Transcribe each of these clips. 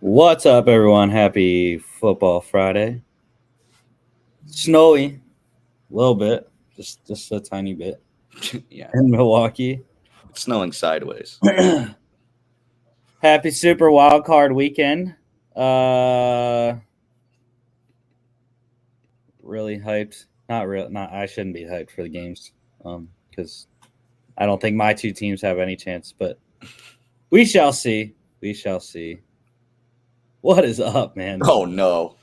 What's up, everyone? Happy Football Friday. Snowy, a little bit, just a tiny bit Yeah, in Milwaukee. it's snowing sideways. Happy Super Wild Card weekend. Really hyped. Not real. Not. I shouldn't be hyped for the games, because I don't think my two teams have any chance. But we shall see. We shall see. What is up, man? Oh no!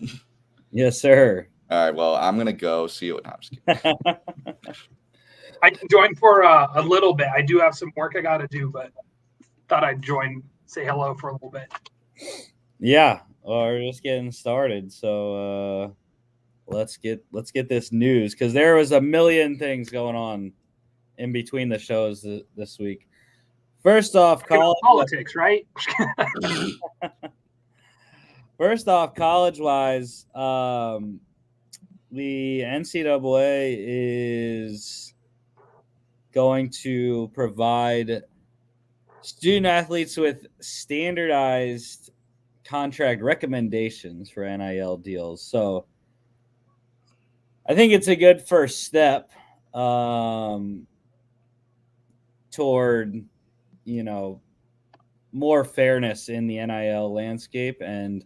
Yes, sir. All right, well I'm gonna go see you. No, I'm just kidding. I can join for a little bit. I do have some work I got to do, but thought I'd join, say hello for a little bit. Yeah, we're just getting started. So let's get this news, because there was a million things going on in between the shows this week. First off, Politics, right? First off, college-wise, the NCAA is going to provide student athletes with standardized contract recommendations for NIL deals. So I think it's a good first step toward, more fairness in the NIL landscape and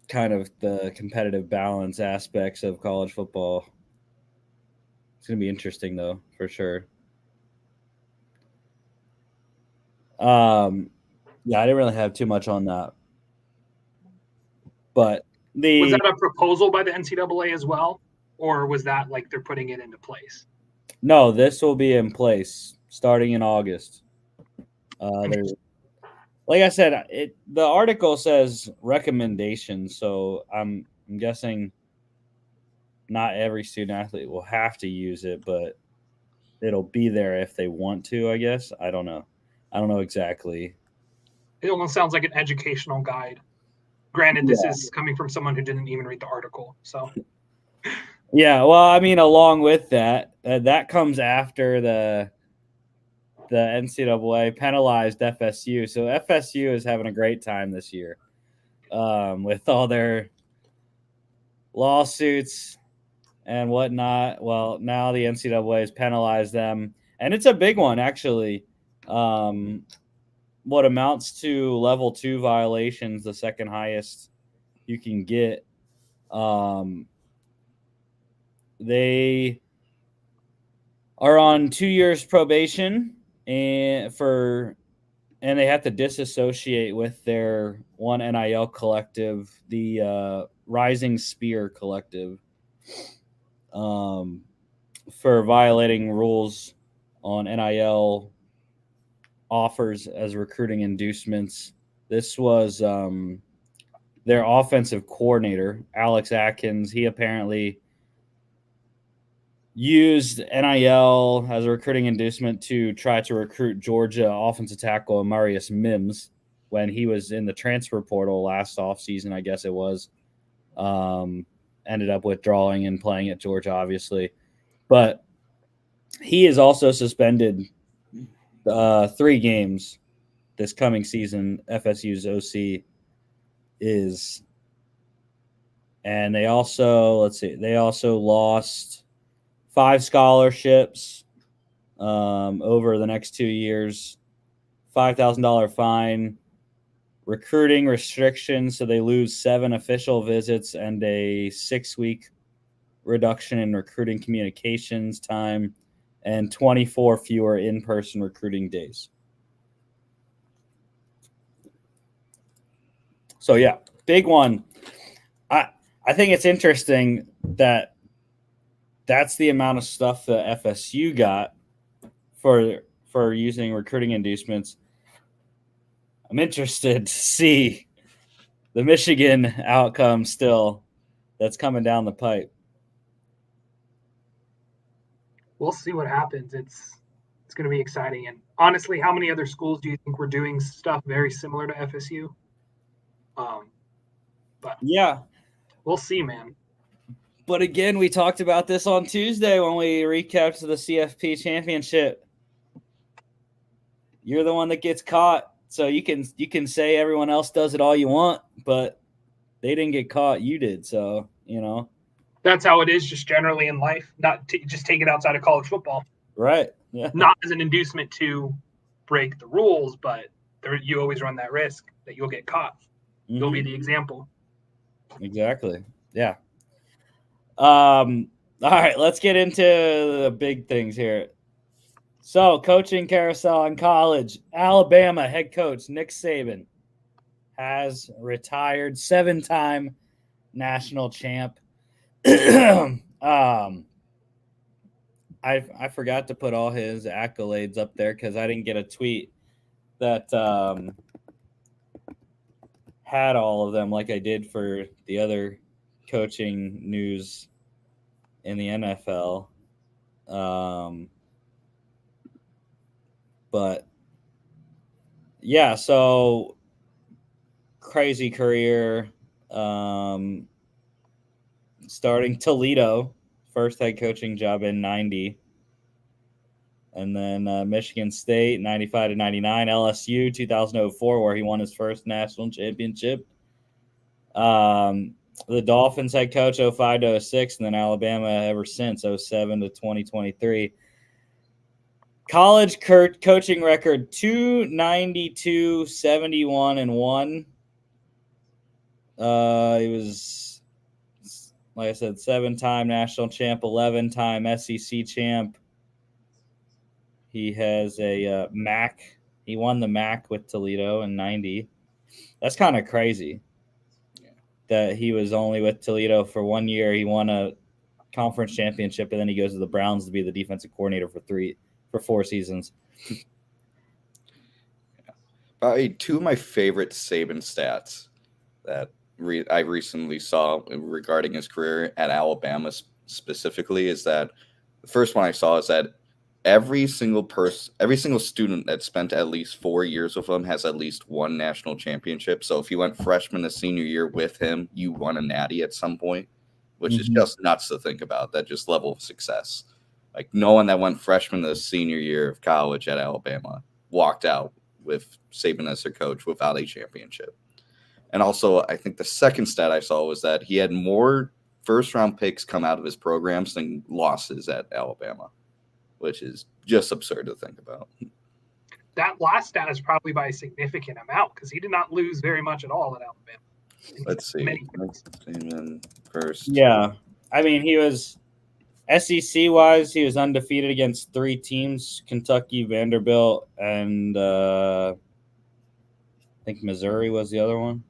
kind of the competitive balance aspects of college football. It's going to be interesting, though, for sure. Yeah, I didn't really have too much on that. But was that a proposal by the NCAA as well? Or was that like they're putting it into place? No, this will be in place starting in August. There's, like I said, the article says recommendations, so I'm guessing not every student athlete will have to use it, but it'll be there if they want to, I guess. I don't know exactly. It almost sounds like an educational guide. Granted, this is coming from someone who didn't even read the article, so. Yeah, well, I mean, along with that, that comes after the NCAA penalized FSU. So FSU is having a great time this year with all their lawsuits and whatnot. Well, now the NCAA has penalized them, and it's a big one, actually. What amounts to level 2 violations, the second highest you can get. They are on 2 years probation and they have to disassociate with their one NIL collective, the Rising Spear Collective, for violating rules on NIL offers as recruiting inducements. This was their offensive coordinator, Alex Atkins. He apparently used NIL as a recruiting inducement to try to recruit Georgia offensive tackle Amarius Mims when he was in the transfer portal last offseason, I guess it was. Ended up withdrawing and playing at Georgia, obviously. But he is also suspended 3 games this coming season. FSU's OC is. And they also, they also lost 5 scholarships over the next 2 years, $5,000 fine, recruiting restrictions, so they lose 7 official visits and a 6-week reduction in recruiting communications time, and 24 fewer in-person recruiting days. So yeah, big one. I think it's interesting that that's the amount of stuff that FSU got for using recruiting inducements. I'm interested to see the Michigan outcome still that's coming down the pipe. We'll see what happens. It's going to be exciting. And honestly, how many other schools do you think were doing stuff very similar to FSU? But yeah, we'll see, man. But again, we talked about this on Tuesday when we recapped the CFP championship. You're the one that gets caught. So you can say everyone else does it all you want, but they didn't get caught. You did. So, That's how it is just generally in life, not just take it outside of college football. Right. Yeah. Not as an inducement to break the rules, but you always run that risk that you'll get caught. You'll be the example. Exactly. Yeah. All right, let's get into the big things here. So, coaching carousel in college. Alabama head coach Nick Saban has retired, 7-time national champ. I forgot to put all his accolades up there because I didn't get a tweet that had all of them like I did for the other coaching news in the NFL. But yeah, so crazy career. Starting Toledo, first head coaching job in 90. And then Michigan State, 95 to 99. LSU, 2004, where he won his first national championship. The Dolphins head coach, 05 to 06, and then Alabama ever since, 07 to 2023. College coaching record, 292, 71, and 1. He was, like I said, 7-time national champ, 11-time SEC champ. He has a MAC. He won the MAC with Toledo in 90. That's kind of crazy that he was only with Toledo for 1 year. He won a conference championship, and then he goes to the Browns to be the defensive coordinator for 4 seasons. Probably two of my favorite Saban stats that I recently saw regarding his career at Alabama specifically is that the first one I saw is that every single student that spent at least 4 years with him has at least one national championship. So if you went freshman to senior year with him, you won a natty at some point, which is just nuts to think about. That just level of success. Like no one that went freshman to senior year of college at Alabama walked out with Saban as their coach without a championship. And also, I think the second stat I saw was that he had more first-round picks come out of his programs than losses at Alabama, which is just absurd to think about. That last stat is probably by a significant amount because he did not lose very much at all at Alabama. Let's see. Saban first. Yeah. I mean, he was SEC-wise, he was undefeated against 3 teams, Kentucky, Vanderbilt, and I think Missouri was the other one.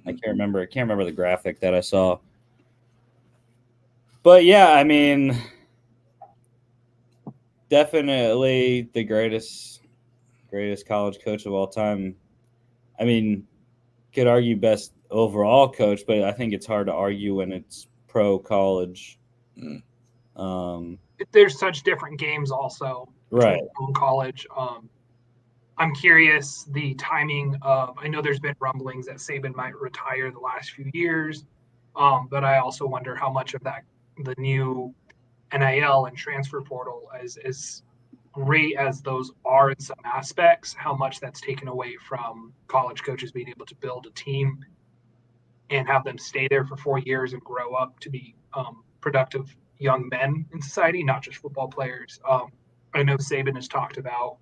I can't remember. I can't remember the graphic that I saw. But yeah, I mean, definitely the greatest college coach of all time. I mean, could argue best overall coach, but I think it's hard to argue when it's pro college. There's such different games also, right? In college. I'm curious the timing of. I know there's been rumblings that Saban might retire the last few years, but I also wonder how much of that the new NIL and transfer portal, as great as those are in some aspects, how much that's taken away from college coaches being able to build a team and have them stay there for 4 years and grow up to be productive young men in society, not just football players. I know Saban has talked about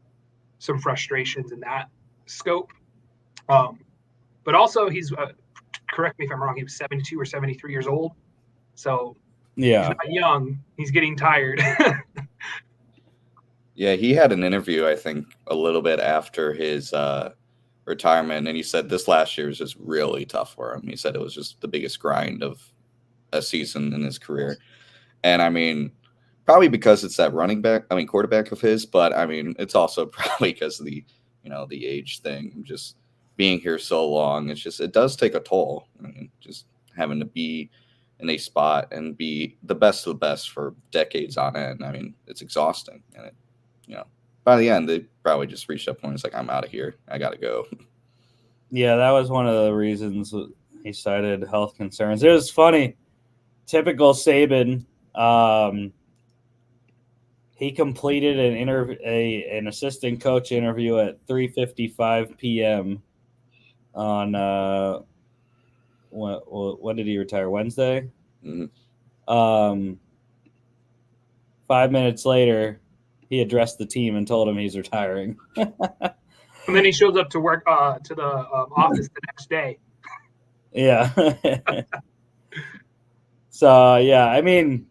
some frustrations in that scope. But also he's, correct me if I'm wrong, he was 72 or 73 years old. So yeah, he's not young. He's getting tired. Yeah, he had an interview, I think, a little bit after his retirement, and he said this last year was just really tough for him. He said it was just the biggest grind of a season in his career. And I mean, probably because it's that quarterback of his, but I mean, it's also probably because of the age thing, just being here so long. It does take a toll. I mean, just having to be in a spot and be the best of the best for decades on end. I mean, it's exhausting. And by the end, they probably just reached that point. It's like, I'm out of here. I got to go. Yeah, that was one of the reasons he cited health concerns. It was funny. Typical Saban. he completed an assistant coach interview at 3:55 p.m. on when did he retire? Wednesday. Mhm. 5 minutes later, he addressed the team and told him he's retiring. And then he shows up to work to the office the next day. Yeah. So yeah, I mean,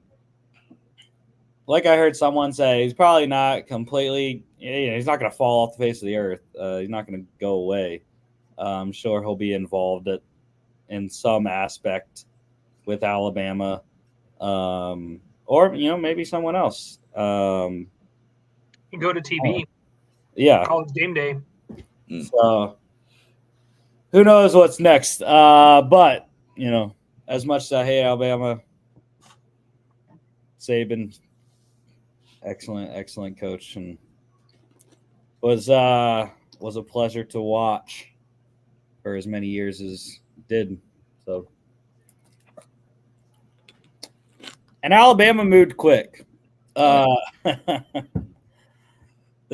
like I heard someone say, he's probably not completely. He's not going to fall off the face of the earth. He's not going to go away. I'm sure he'll be involved in some aspect with Alabama, or maybe someone else. You can go to TV. Yeah. College game day. So who knows what's next? But as much as I hate Alabama, Saban, excellent coach, and was a pleasure to watch for as many years as did. So, and Alabama moved quick. They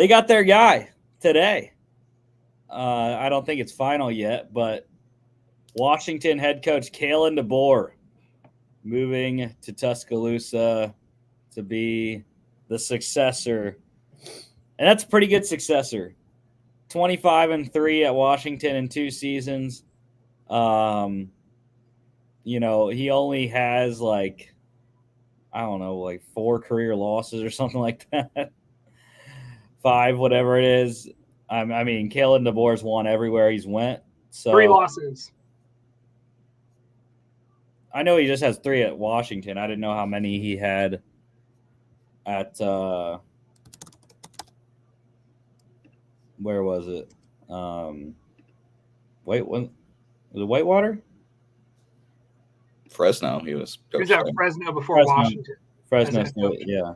got their guy today. I don't think it's final yet, but Washington head coach Kalen DeBoer moving to Tuscaloosa to be the successor. And that's a pretty good successor. 25-3 at Washington in 2 seasons. He only has like 4 career losses or something like that. 5, whatever it is. I mean, Kalen DeBoer's won everywhere he's went. So 3 losses. I know he just has 3 at Washington. I didn't know how many he had at where was it? Wait, was it Whitewater? Fresno. He was at Fresno before Washington. Fresno State, yeah.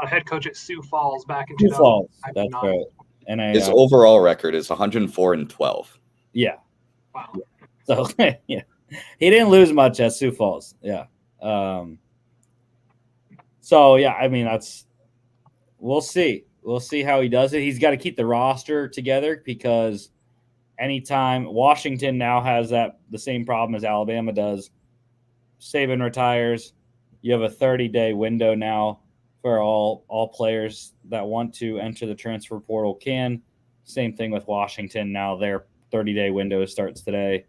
Head coach at Sioux Falls back in Sioux 2000. Falls, that's right. And his overall record is 104-12. Yeah. Wow. So yeah, he didn't lose much at Sioux Falls. Yeah. So yeah, I mean we'll see. We'll see how he does it. He's got to keep the roster together because anytime Washington now has the same problem as Alabama does. Saban retires. You have a 30-day window now for all players that want to enter the transfer portal can. Same thing with Washington. Now their 30-day window starts today.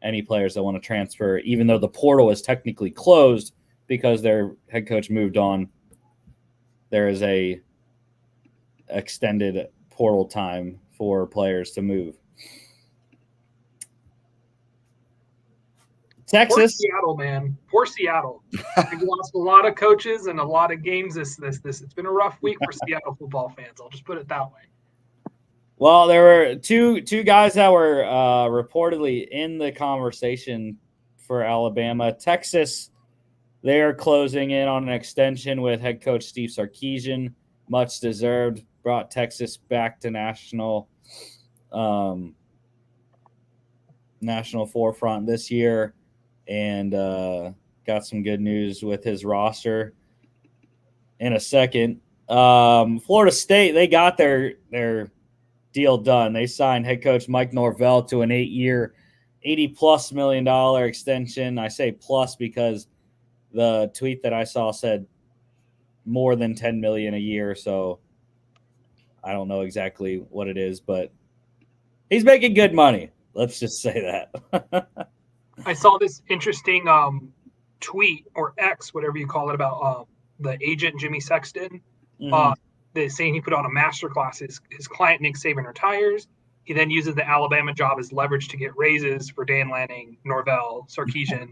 Any players that want to transfer, even though the portal is technically closed because their head coach moved on, there is a extended portal time for players to move. Texas. Poor Seattle, man. Poor Seattle. They've lost a lot of coaches and a lot of games this. It's been a rough week for Seattle football fans. I'll just put it that way. Well, there were two guys that were reportedly in the conversation for Alabama. Texas, they are closing in on an extension with head coach Steve Sarkisian. Much deserved. Brought Texas back to national forefront this year. And got some good news with his roster in a second. Florida State, they got their deal done. They signed head coach Mike Norvell to an 8-year, $80+ million extension. I say plus because the tweet that I saw said more than $10 million a year. So I don't know exactly what it is, but he's making good money. Let's just say that. I saw this interesting tweet or X, whatever you call it, about the agent Jimmy Sexton. They're saying he put on a masterclass. His client Nick Saban retires. He then uses the Alabama job as leverage to get raises for Dan Lanning, Norvell, Sarkisian.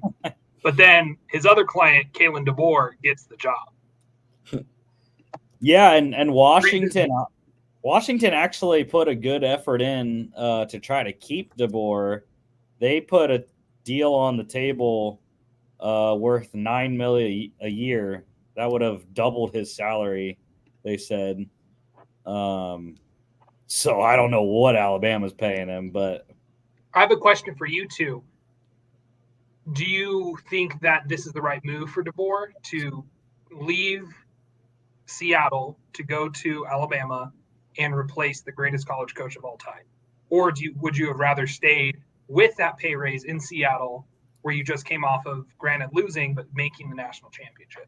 But then his other client, Kalen DeBoer, gets the job. Yeah, and Washington actually put a good effort in to try to keep DeBoer. They put a deal on the table worth $9 million a year. That would have doubled his salary, they said. So I don't know what Alabama's paying him, but I have a question for you two. Do you think that this is the right move for DeBoer to leave Seattle to go to Alabama and replace the greatest college coach of all time? Or would you have rather stayed with that pay raise in Seattle where you just came off of, granted, losing, but making the national championship?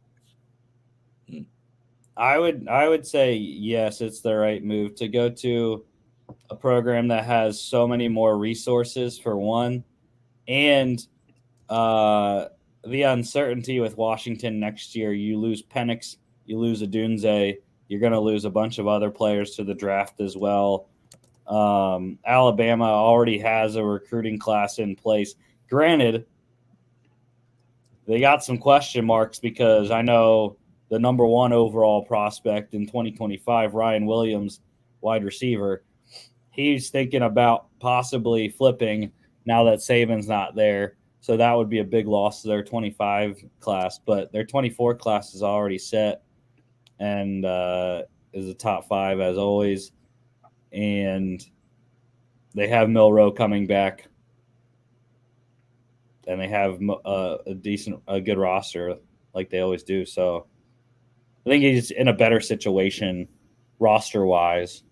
I would say yes, it's the right move to go to a program that has so many more resources for one, and the uncertainty with Washington next year. You lose Penix, you lose Adunze, you're going to lose a bunch of other players to the draft as well. Alabama already has a recruiting class in place. Granted, they got some question marks because I know the number one overall prospect in 2025, Ryan Williams, wide receiver, he's thinking about possibly flipping now that Saban's not there. So that would be a big loss to their 25 class. But their 24 class is already set and is a top 5 as always. And they have Milroe coming back. And they have a good roster like they always do. So I think he's in a better situation roster-wise.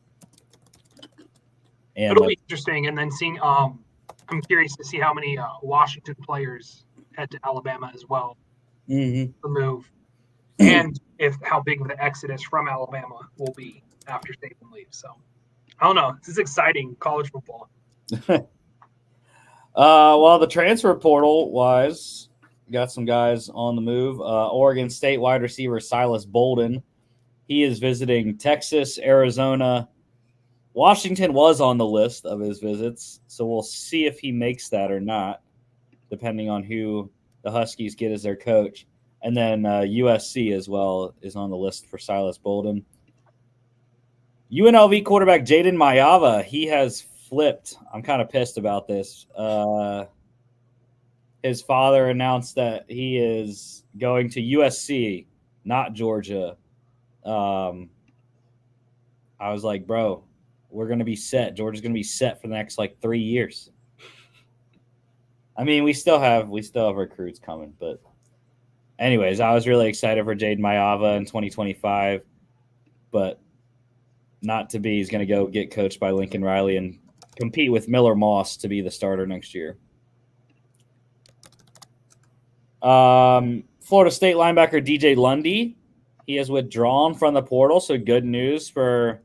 And it'll be interesting. And then seeing, I'm curious to see how many Washington players head to Alabama as well. The move, and how big of the exodus from Alabama will be after Saban leaves. So I don't know. This is exciting college football. Well, the transfer portal wise, got some guys on the move. Oregon State wide receiver Silas Bolden. He is visiting Texas, Arizona. Washington was on the list of his visits, so we'll see if he makes that or not, depending on who the Huskies get as their coach. And then USC as well is on the list for Silas Bolden. UNLV quarterback Jaden Mayava, he has flipped. I'm kind of pissed about this. His father announced that he is going to USC, not Georgia. I was like, bro, we're going to be set. Georgia's going to be set for the next 3 years. I mean, we still have recruits coming, but anyways, I was really excited for Jaden Mayava in 2025, but not to be. He's going to go get coached by Lincoln Riley and compete with Miller Moss to be the starter next year. Florida State linebacker DJ Lundy, he has withdrawn from the portal, so good news for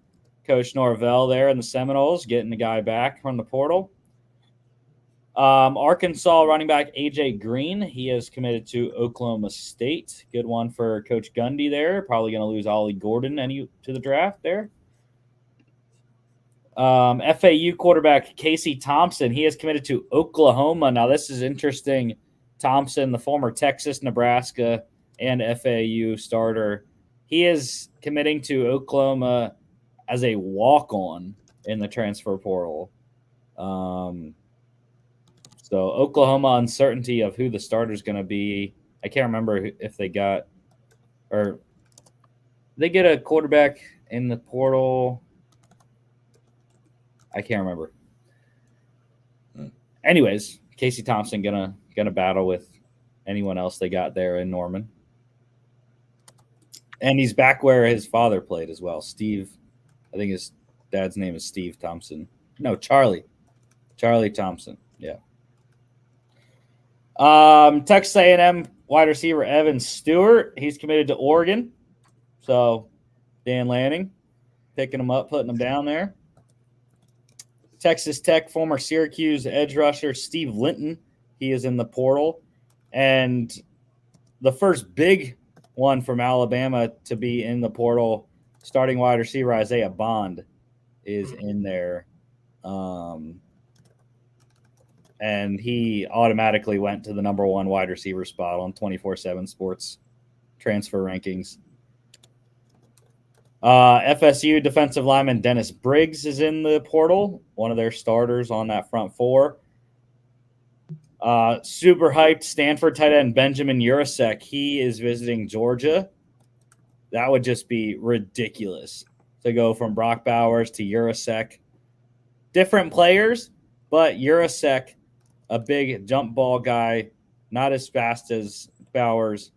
Coach Norvell there in the Seminoles, getting the guy back from the portal. Arkansas running back AJ Green, he is committed to Oklahoma State. Good one for Coach Gundy there. Probably going to lose Ollie Gordon to the draft there. FAU quarterback Casey Thompson, he is committed to Oklahoma. Now this is interesting. Thompson, the former Texas, Nebraska, and FAU starter, he is committing to Oklahoma as a walk-on in the transfer portal. So Oklahoma uncertainty of who the starter is going to be. I can't remember if they get a quarterback in the portal. I can't remember. Anyways, Casey Thompson gonna battle with anyone else they got there in Norman. And he's back where his father played as well. Steve, I think his dad's name is Steve Thompson. No, Charlie Thompson. Yeah. Texas A&M wide receiver Evan Stewart, he's committed to Oregon. So Dan Lanning picking him up, putting him down there. Texas Tech former Syracuse edge rusher Steve Linton, he is in the portal. And the first big one from Alabama to be in the portal, starting wide receiver Isaiah Bond is in there. And he automatically went to the number one wide receiver spot on 24/7 Sports transfer rankings. FSU defensive lineman Dennis Briggs is in the portal, one of their starters on that front four. Super hyped Stanford tight end Benjamin Urasek, he is visiting Georgia. That would just be ridiculous to go from Brock Bowers to Urasek. Different players, but Urasek, a big jump ball guy, not as fast as Bowers.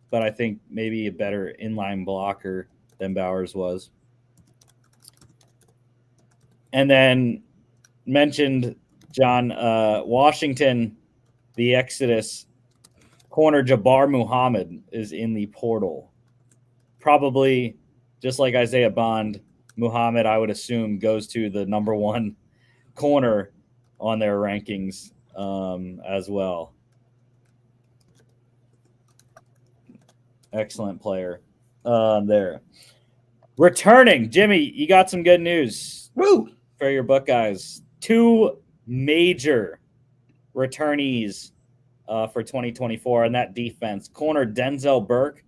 but I think maybe a better inline blocker than Bowers was. And then mentioned John Washington, the Exodus corner Jabbar Muhammad is in the portal. Probably just like Isaiah Bond, Muhammad, I would assume, goes to the number one corner on their rankings as well. Excellent player there. Returning, Jimmy, you got some good news. Woo! For your Buckeyes. 2 major returnees for 2024 on that defense. Corner Denzel Burke,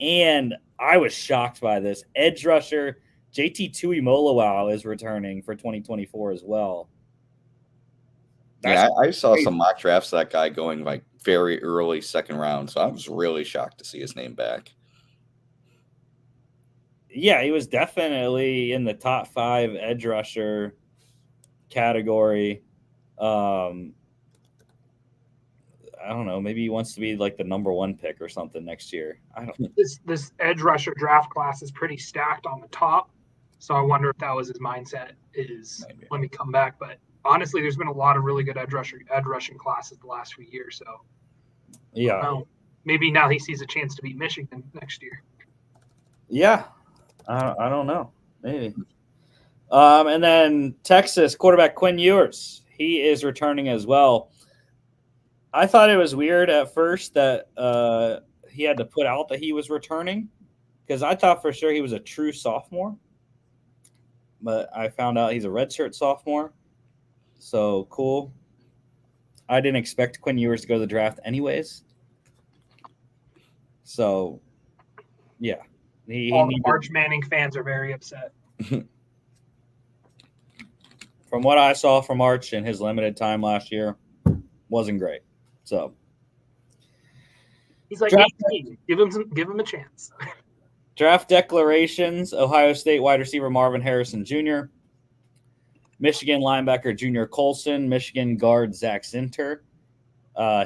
and I was shocked by this. Edge rusher JT Tuimoloau is returning for 2024 as well. Yeah, I saw some mock drafts of that guy going like very early second round, so I was really shocked to see his name back. Yeah, he was definitely in the top 5 edge rusher category. I don't know. Maybe he wants to be like the number 1 pick or something next year. I don't know. This edge rusher draft class is pretty stacked on the top, so I wonder if that was his mindset. Maybe. Let me come back. But honestly, there's been a lot of really good edge rushing classes the last few years. So yeah, maybe now he sees a chance to beat Michigan next year. Yeah, I don't know. Maybe. And then Texas quarterback Quinn Ewers, he is returning as well. I thought it was weird at first that he had to put out that he was returning because I thought for sure he was a true sophomore. But I found out he's a redshirt sophomore. So cool. I didn't expect Quinn Ewers to go to the draft anyways. So, yeah. All the Arch Manning fans are very upset. From what I saw from Arch in his limited time last year, wasn't great. So he's like 18. Give him a chance. Draft declarations: Ohio State wide receiver Marvin Harrison Jr., Michigan linebacker Junior Colson, Michigan guard Zach Zinter.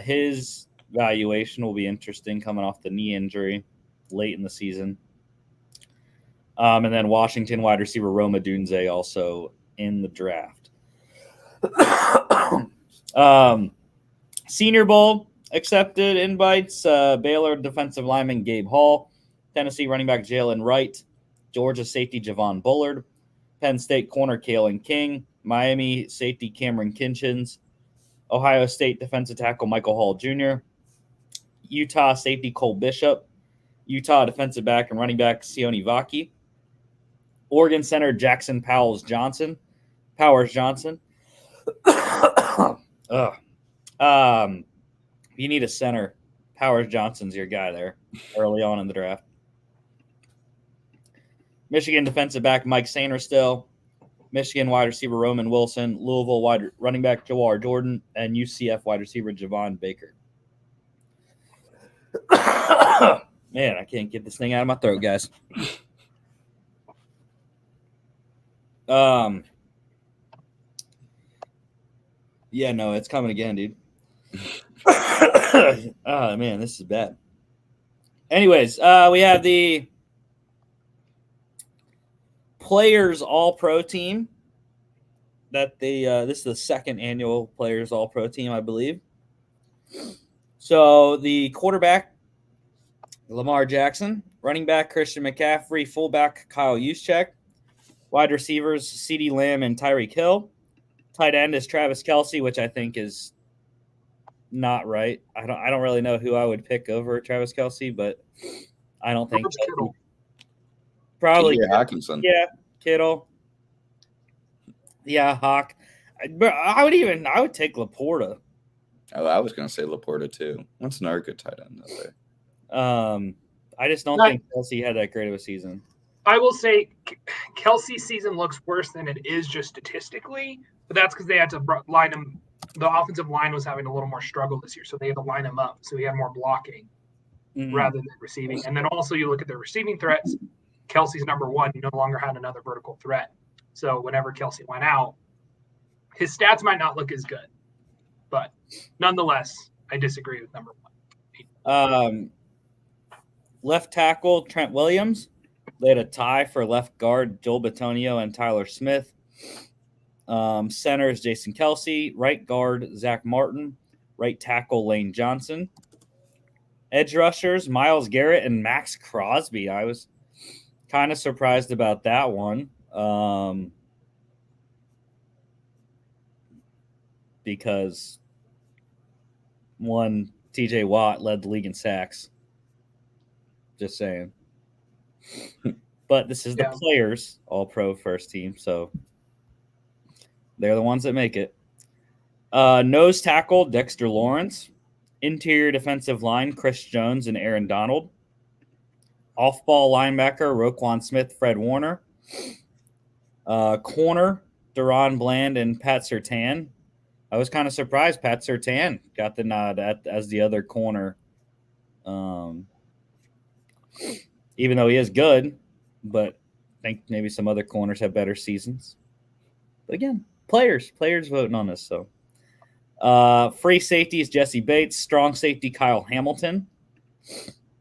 His valuation will be interesting coming off the knee injury late in the season. And then Washington wide receiver Roma Dunze also in the draft. Senior Bowl accepted invites. Baylor defensive lineman Gabe Hall, Tennessee running back Jalen Wright, Georgia safety Javon Bullard, Penn State corner Kalen King, Miami safety Cameron Kinchins, Ohio State defensive tackle Michael Hall Jr., Utah safety Cole Bishop, Utah defensive back and running back Sione Vaki, Oregon center Jackson Powers Johnson. You need a center. Powers Johnson's your guy there early on in the draft. Michigan defensive back Mike Sainristil, Michigan wide receiver Roman Wilson, Louisville wide running back Jawar Jordan, and UCF wide receiver Javon Baker. Man, I can't get this thing out of my throat, guys. Yeah, no, it's coming again, dude. Oh, man, this is bad. Anyways, we have the Players All-Pro team. This is the second annual Players All-Pro team, I believe. So the quarterback, Lamar Jackson, running back Christian McCaffrey, fullback Kyle Juszczyk, wide receivers CeeDee Lamb and Tyreek Hill. Tight end is Travis Kelce, which I think is not right. I don't really know who I would pick over Travis Kelce, but I don't think Kittle. Probably Hawkinson. Yeah, Kittle. Yeah, Hawk. But I would take Laporta. Oh, I was going to say Laporta too. That's another good tight end out there. I just don't think Kelce had that great of a season. I will say Kelce's season looks worse than it is just statistically, but that's because they had to line him. The offensive line was having a little more struggle this year, so they had to line him up. So he had more blocking rather than receiving. And then also you look at their receiving threats. Kelce's number 1. He no longer had another vertical threat. So whenever Kelce went out, his stats might not look as good. But nonetheless, I disagree with number 1. Left tackle, Trent Williams. They had a tie for left guard, Joel Bitonio and Tyler Smith. Center is Jason Kelsey. Right guard, Zach Martin. Right tackle, Lane Johnson. Edge rushers, Myles Garrett and Max Crosby. I was kind of surprised about that one because one, TJ Watt led the league in sacks. Just saying. But this is the players, all pro first team, so they're the ones that make it. Nose tackle, Dexter Lawrence. Interior defensive line, Chris Jones and Aaron Donald. Off-ball linebacker, Roquan Smith, Fred Warner. Corner, Deron Bland and Pat Surtain. I was kind of surprised Pat Surtain got the nod as the other corner. Even though he is good, but I think maybe some other corners have better seasons. But again, players voting on this. So, free safety is Jesse Bates. Strong safety, Kyle Hamilton.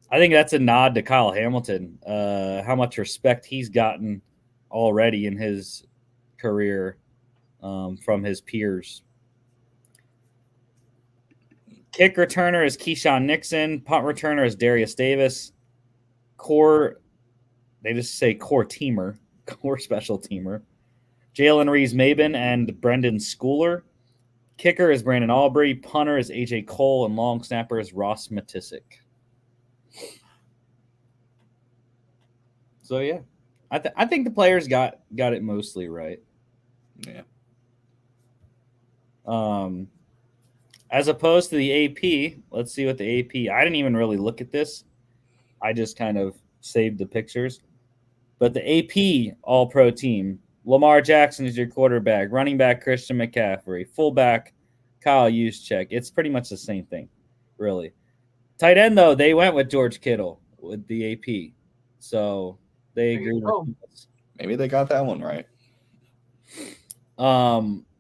I think that's a nod to Kyle Hamilton. How much respect he's gotten already in his career from his peers. Kick returner is Keyshawn Nixon. Punt returner is Darius Davis. They just say core teamer, core special teamer. Jalen Reeves-Maben and Brendan Schooler. Kicker is Brandon Aubrey. Punter is AJ Cole. And long snapper is Ross Matisic. So, yeah. I think the players got it mostly right. Yeah. As opposed to the AP, let's see what the AP. I didn't even really look at this. I just kind of saved the pictures. But the AP All-Pro team, Lamar Jackson is your quarterback, running back Christian McCaffrey, fullback Kyle Juszczyk. It's pretty much the same thing, really. Tight end, though, they went with George Kittle with the AP. So they agreed with us. Maybe they got that one right.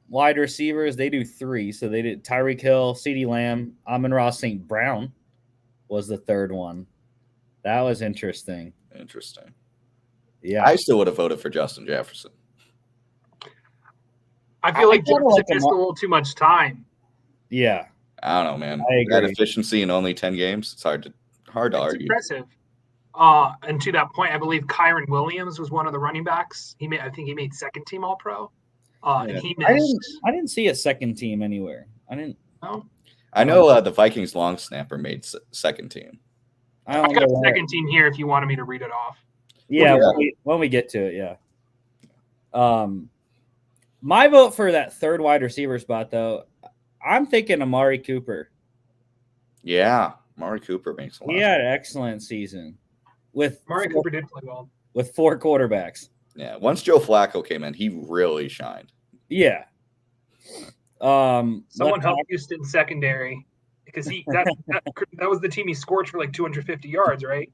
Wide receivers, they do 3. So they did Tyreek Hill, CeeDee Lamb, Amon-Ra St. Brown was the third one. That was interesting. Interesting. Yeah. I still would have voted for Justin Jefferson. I feel like Jefferson missed a little too much time. Yeah. I don't know, man. I agree. That efficiency in only 10 games, it's hard to argue. Impressive. And to that point, I believe Kyron Williams was one of the running backs. I think he made second team All-Pro. And he missed. I didn't see a second team anywhere. I didn't. No. I know the Vikings long snapper made second team. I got a second team here if you wanted me to read it off. Yeah, when we get to it, yeah. My vote for that third wide receiver spot, though, I'm thinking Amari Cooper. Yeah, Amari Cooper makes a lot. He had an excellent season. Cooper did play well. With 4 quarterbacks. Yeah, once Joe Flacco came in, he really shined. Yeah. Someone helped Houston secondary because that was the team he scored for like 250 yards, right?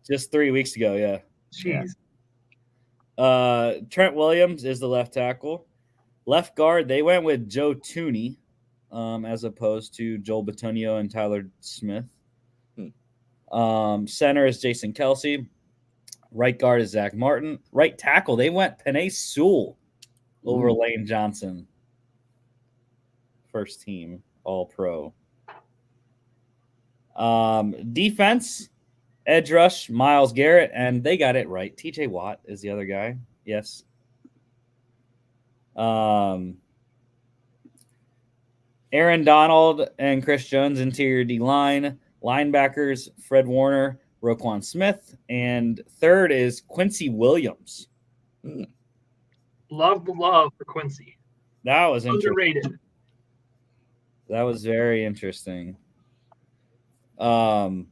Just 3 weeks ago, yeah. Jeez. Yeah. Trent Williams is the left tackle. Left guard, they went with Joe Tooney as opposed to Joel Bitonio and Tyler Smith. Center is Jason Kelsey. Right guard is Zach Martin. Right tackle, they went Penei Sewell over Lane Johnson. First team, All-Pro. Defense, edge rush, Myles Garrett, and they got it right. TJ Watt is the other guy. Yes. Aaron Donald and Chris Jones, interior D-line. Linebackers, Fred Warner, Roquan Smith. And third is Quincy Williams. Love for Quincy. That was interesting. Underrated. That was very interesting. Corners,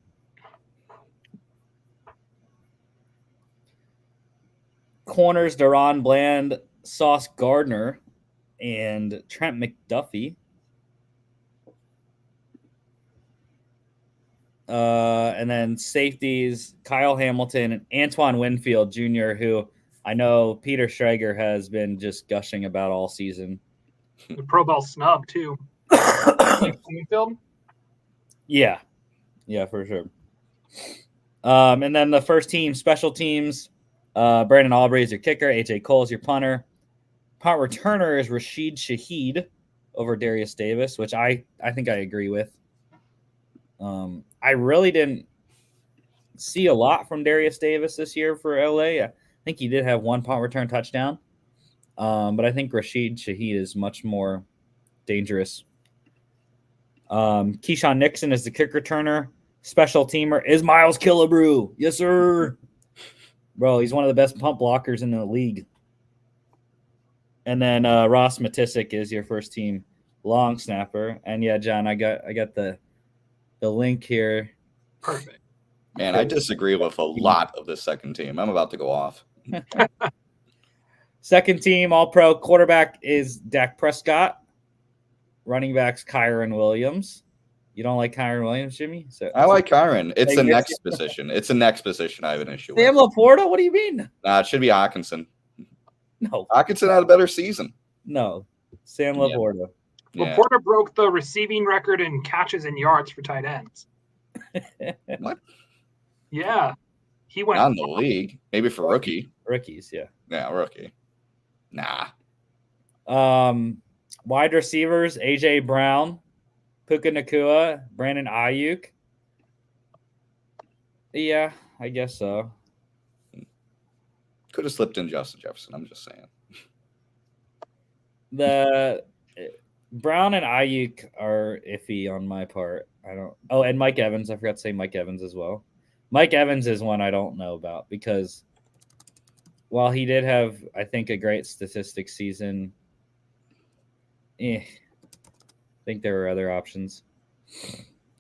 Deron Bland, Sauce Gardner, and Trent McDuffie. And then safeties, Kyle Hamilton and Antoine Winfield Jr., who I know Peter Schrager has been just gushing about all season. The Pro Bowl snub, too. Winfield? Yeah, for sure. And then the first team, special teams, Brandon Aubrey is your kicker. AJ Cole is your punter. Punt returner is Rashid Shaheed over Darius Davis, which I think I agree with. I really didn't see a lot from Darius Davis this year for LA. I think he did have one punt return touchdown. But I think Rashid Shaheed is much more dangerous. Keyshawn Nixon is the kick returner. Special teamer is Miles Killebrew. Yes, sir. Bro, he's one of the best punt blockers in the league. And then Ross Matisic is your first team long snapper. And yeah, John, I got the link here. Perfect. Man, I disagree with a lot of the second team. I'm about to go off. Second team All-Pro quarterback is Dak Prescott. Running backs Kyron Williams. You don't like Kyron Williams, Jimmy? I like Kyron. It's the next position. It's the next position I have an issue with. Sam Laporta? What do you mean? Nah, it should be Hawkinson. No. Hawkinson had a better season. No. Sam Laporta. Yeah. Laporta broke the receiving record in catches and yards for tight ends. What? Yeah. He went not in the league. Maybe for rookie. Rookies, yeah. Yeah, rookie. Nah. Wide receivers, AJ Brown, Puka Nacua, Brandon Ayuk. Yeah, I guess so. Could have slipped in Justin Jefferson. I'm just saying. The Brown and Ayuk are iffy on my part. I don't. Oh, and Mike Evans. I forgot to say Mike Evans as well. Mike Evans is one I don't know about because while he did have, I think, a great statistics season, I think there were other options.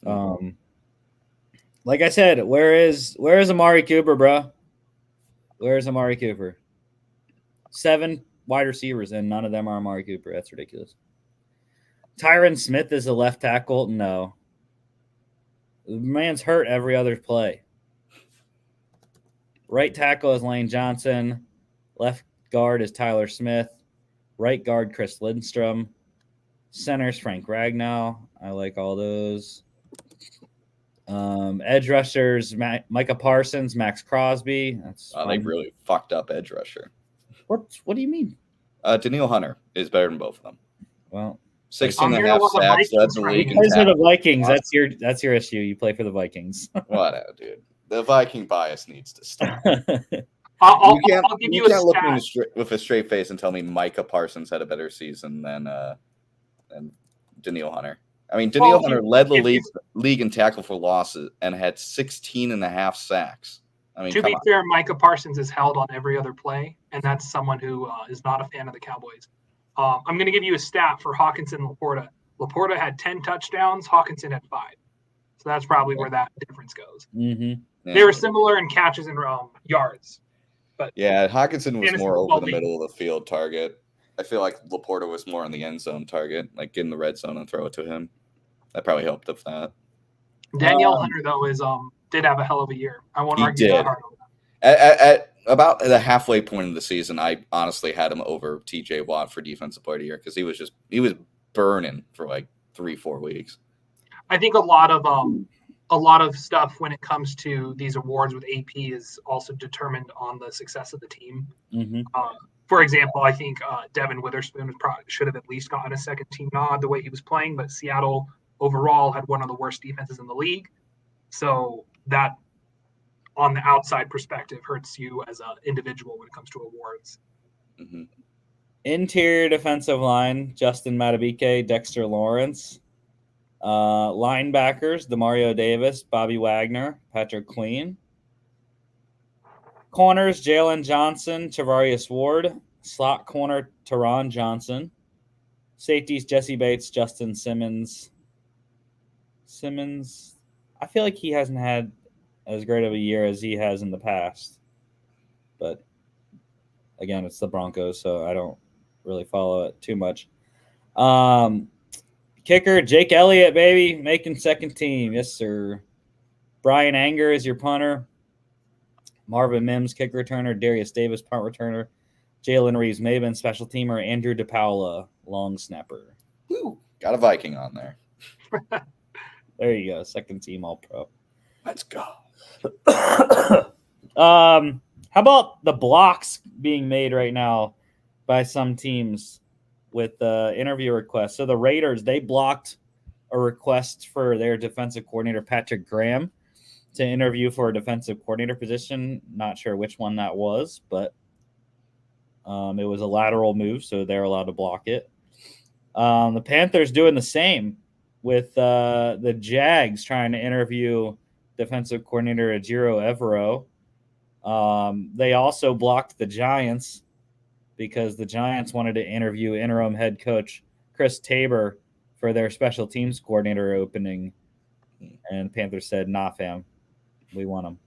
Like I said, where is Amari Cooper, bro? Where is Amari Cooper? 7 wide receivers, and none of them are Amari Cooper. That's ridiculous. Tyron Smith is a left tackle. No. The man's hurt every other play. Right tackle is Lane Johnson. Left guard is Tyler Smith. Right guard, Chris Lindstrom. Center's Frank Ragnow. I like all those. Edge rushers, Micah Parsons, Max Crosby. They really fucked up edge rusher. What do you mean? Daniil Hunter is better than both of them. Well, 16.5 sacks, led the league. Because of the Vikings, that's your issue. You play for the Vikings. Whatever, dude. The Viking bias needs to stop. I'll give you you can't a look stat. me with a straight face and tell me Micah Parsons had a better season than Daniil Hunter. I mean, Daniil Hunter led the league in tackle for losses and had 16.5 sacks. I mean, to be fair, Micah Parsons is held on every other play, and that's someone who is not a fan of the Cowboys. I'm going to give you a stat for Hawkinson and Laporta. Laporta had 10 touchdowns. Hawkinson had 5. So that's probably where that difference goes. Mm-hmm. Yeah. They were similar in catches and yards. But yeah, Hawkinson was more over the well-being. middle of the field target. I feel like Laporta was more on the end zone target, like get in the red zone and throw it to him. That probably helped with that. Danielle Hunter, though, did have a hell of a year. I won't argue that hard on that. At about the halfway point of the season, I honestly had him over T.J. Watt for defensive player of the year because he was burning for like 3-4 weeks. I think a lot of stuff when it comes to these awards with AP is also determined on the success of the team. Mm-hmm. For example, I think Devin Witherspoon should have at least gotten a second team nod the way he was playing, but Seattle overall had one of the worst defenses in the league. So that, on the outside perspective, hurts you as an individual when it comes to awards. Mm-hmm. Interior defensive line, Justin Matabike, Dexter Lawrence. Linebackers, Demario Davis, Bobby Wagner, Patrick Queen. Corners, Jalen Johnson, Tavarius Ward. Slot corner, Teron Johnson. Safeties, Jesse Bates, Justin Simmons. I feel like he hasn't had as great of a year as he has in the past. But, again, it's the Broncos, so I don't really follow it too much. Kicker, Jake Elliott, baby, making second team. Yes, sir. Brian Anger is your punter. Marvin Mims, kick returner. Darius Davis, punt returner. Jalen Reeves-Maben, special teamer. Andrew DePaula, long snapper. Woo, got a Viking on there. There you go. Second team All-Pro. Let's go. How about the blocks being made right now by some teams with interview requests? So the Raiders, they blocked a request for their defensive coordinator, Patrick Graham, to interview for a defensive coordinator position. Not sure which one that was, but it was a lateral move, so they're allowed to block it. The Panthers doing the same with the Jags trying to interview defensive coordinator Ejiro Evero. They also blocked the Giants because the Giants wanted to interview interim head coach Chris Tabor for their special teams coordinator opening. And Panthers said, nah, fam, we want him.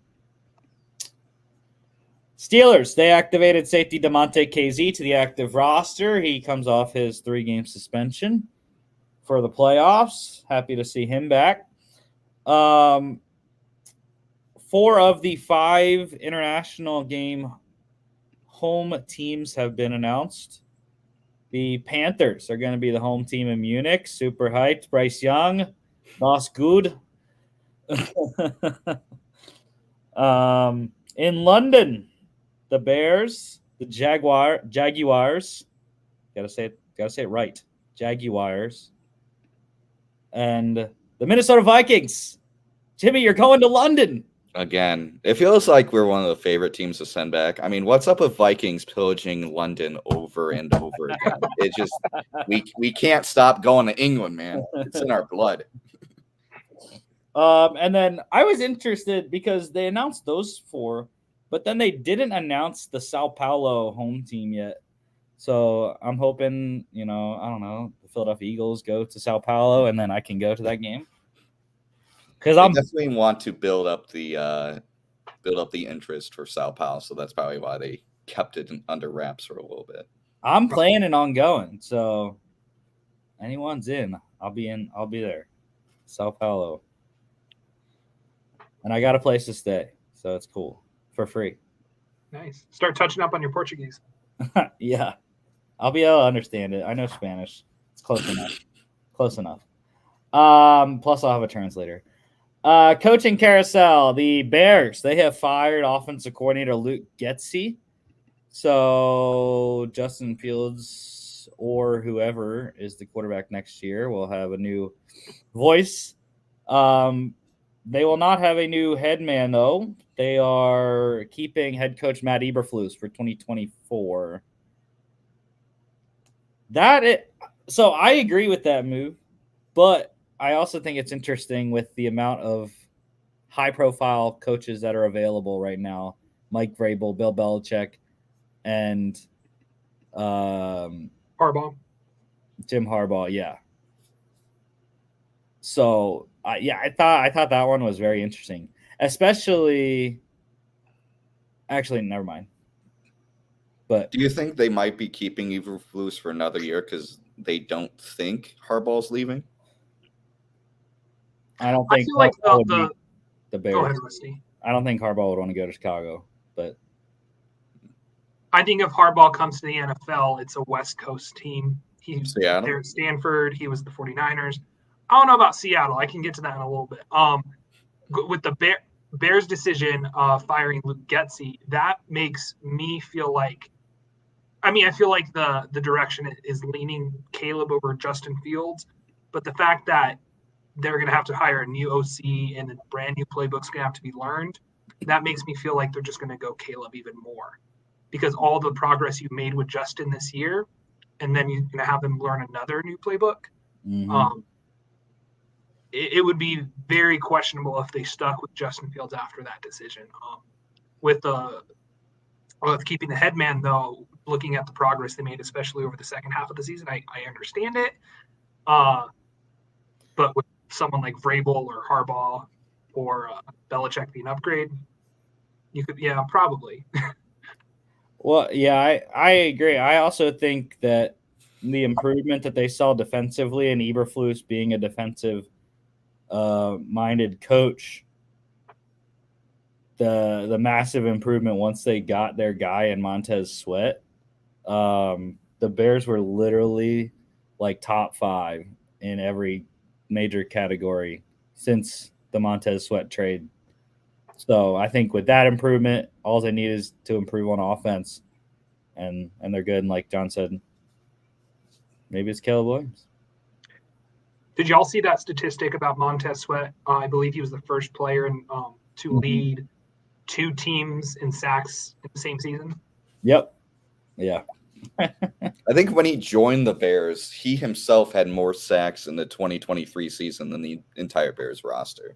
Steelers, they activated safety DeMonte KZ to the active roster. He comes off his 3-game suspension for the playoffs. Happy to see him back. 4 of the 5 international game home teams have been announced. The Panthers are going to be the home team in Munich. Super hyped. Bryce Young, Boss Good. In London, the Bears, the Jaguars. Gotta say it right. Jaguars. And the Minnesota Vikings. Jimmy, you're going to London. Again, it feels like we're one of the favorite teams to send back. I mean, what's up with Vikings pillaging London over and over again? It just we can't stop going to England, man. It's in our blood. And then I was interested because they announced those 4, but then they didn't announce the Sao Paulo home team yet. So I'm hoping, I don't know, the Philadelphia Eagles go to Sao Paulo and then I can go to that game. Because I definitely want to build up the interest for Sao Paulo, so that's probably why they kept it under wraps for a little bit. I'm planning on going, so anyone's in, I'll be there. Sao Paulo. And I got a place to stay, so it's cool. For free. Nice. Start touching up on your Portuguese. Yeah. I'll be able to understand it. I know Spanish. It's close enough. Close enough. Plus I'll have a translator. Coaching carousel. The Bears, they have fired offensive coordinator Luke Getsy. So Justin Fields or whoever is the quarterback next year will have a new voice. They will not have a new head man, though. They are keeping head coach Matt Eberflus for 2024. So I agree with that move, but I also think it's interesting with the amount of high-profile coaches that are available right now. Mike Vrabel, Bill Belichick, and Harbaugh. Jim Harbaugh, yeah. So I thought that one was very interesting, especially. Actually, never mind. But do you think they might be keeping Eberflus for another year because they don't think Harbaugh's leaving? I don't think. I feel like the Bears. Go ahead, Rusty. I don't think Harbaugh would want to go to Chicago, but I think if Harbaugh comes to the NFL, it's a West Coast team. He's Seattle? there at Stanford. He was the 49ers. I don't know about Seattle. I can get to that in a little bit. With the Bears' decision of firing Luke Getsy, that makes me feel like – I feel like the direction is leaning Caleb over Justin Fields. But the fact that they're going to have to hire a new OC and a brand new playbook's going to have to be learned, that makes me feel like they're just going to go Caleb even more. Because all the progress you made with Justin this year, and then you're going to have them learn another new playbook, it would be very questionable if they stuck with Justin Fields after that decision. With keeping the head man, though, looking at the progress they made, especially over the second half of the season, I understand it. But with someone like Vrabel or Harbaugh or Belichick being an upgrade, you could, probably. Well, yeah, I agree. I also think that the improvement that they saw defensively and Eberflus being a defensive minded coach, the massive improvement once they got their guy in Montez Sweat, the Bears were literally like top 5 in every major category since the Montez Sweat trade. So I think with that improvement, all they need is to improve on offense, and they're good. And like John said, maybe it's Caleb Williams. Did y'all see that statistic about Montez Sweat? I believe he was the first player to lead 2 teams in sacks in the same season. Yep. Yeah. I think when he joined the Bears, he himself had more sacks in the 2023 season than the entire Bears roster.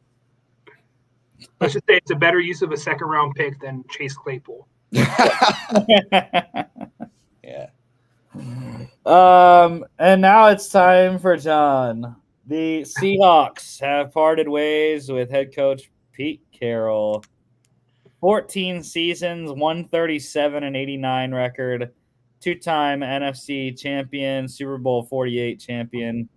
Let's just say it's a better use of a second-round pick than Chase Claypool. Yeah. And now it's time for John. The Seahawks have parted ways with head coach Pete Carroll. 14 seasons, 137-89 record, 2-time NFC champion, Super Bowl 48 champion.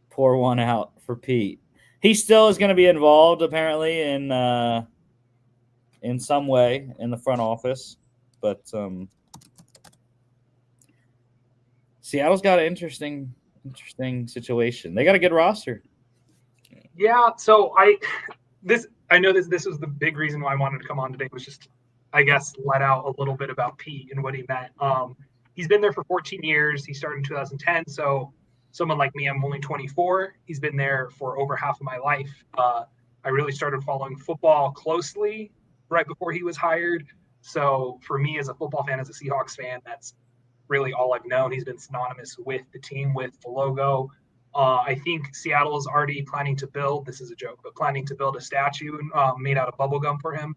Pour one out for Pete. He still is going to be involved apparently in some way in the front office, but Seattle's got an interesting situation. They got a good roster. Yeah, so I know this was the big reason why I wanted to come on today, was just, I guess, let out a little bit about Pete and what he meant. He's been there for 14 years. He started in 2010. So someone like me, I'm only 24. He's been there for over half of my life. I really started following football closely right before he was hired. So for me as a football fan, as a Seahawks fan, that's really all I've known. He's been synonymous with the team, with the logo. I think Seattle is already planning to build, this is a joke, but planning to build a statue made out of bubblegum for him.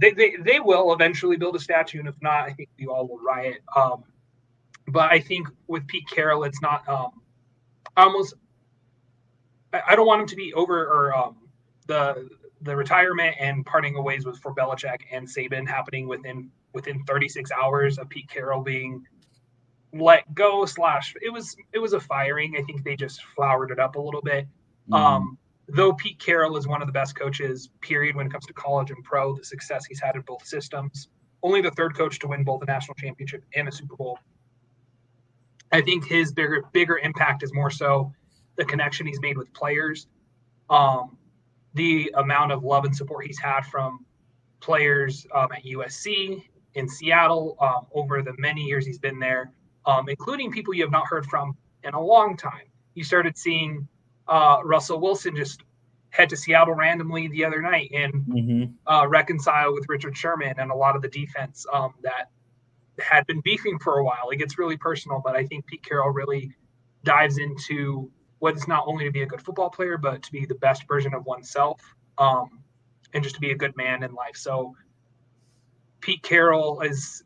They will eventually build a statue, and if not, I think we all will riot. But I think with Pete Carroll, it's not I don't want him to be over, or the retirement and parting of ways with for Belichick and Saban happening within 36 hours of Pete Carroll being let go / it was a firing. I think they just flowered it up a little bit. Though Pete Carroll is one of the best coaches, period, when it comes to college and pro, the success he's had in both systems, only the third coach to win both a national championship and a Super Bowl. I think his bigger impact is more so the connection he's made with players, the amount of love and support he's had from players at USC, in Seattle, over the many years he's been there, including people you have not heard from in a long time. You started seeing Russell Wilson just head to Seattle randomly the other night and reconcile with Richard Sherman and a lot of the defense that had been beefing for a while. It gets really personal, but I think Pete Carroll really dives into what it's not only to be a good football player, but to be the best version of oneself, and just to be a good man in life. So Pete Carroll it's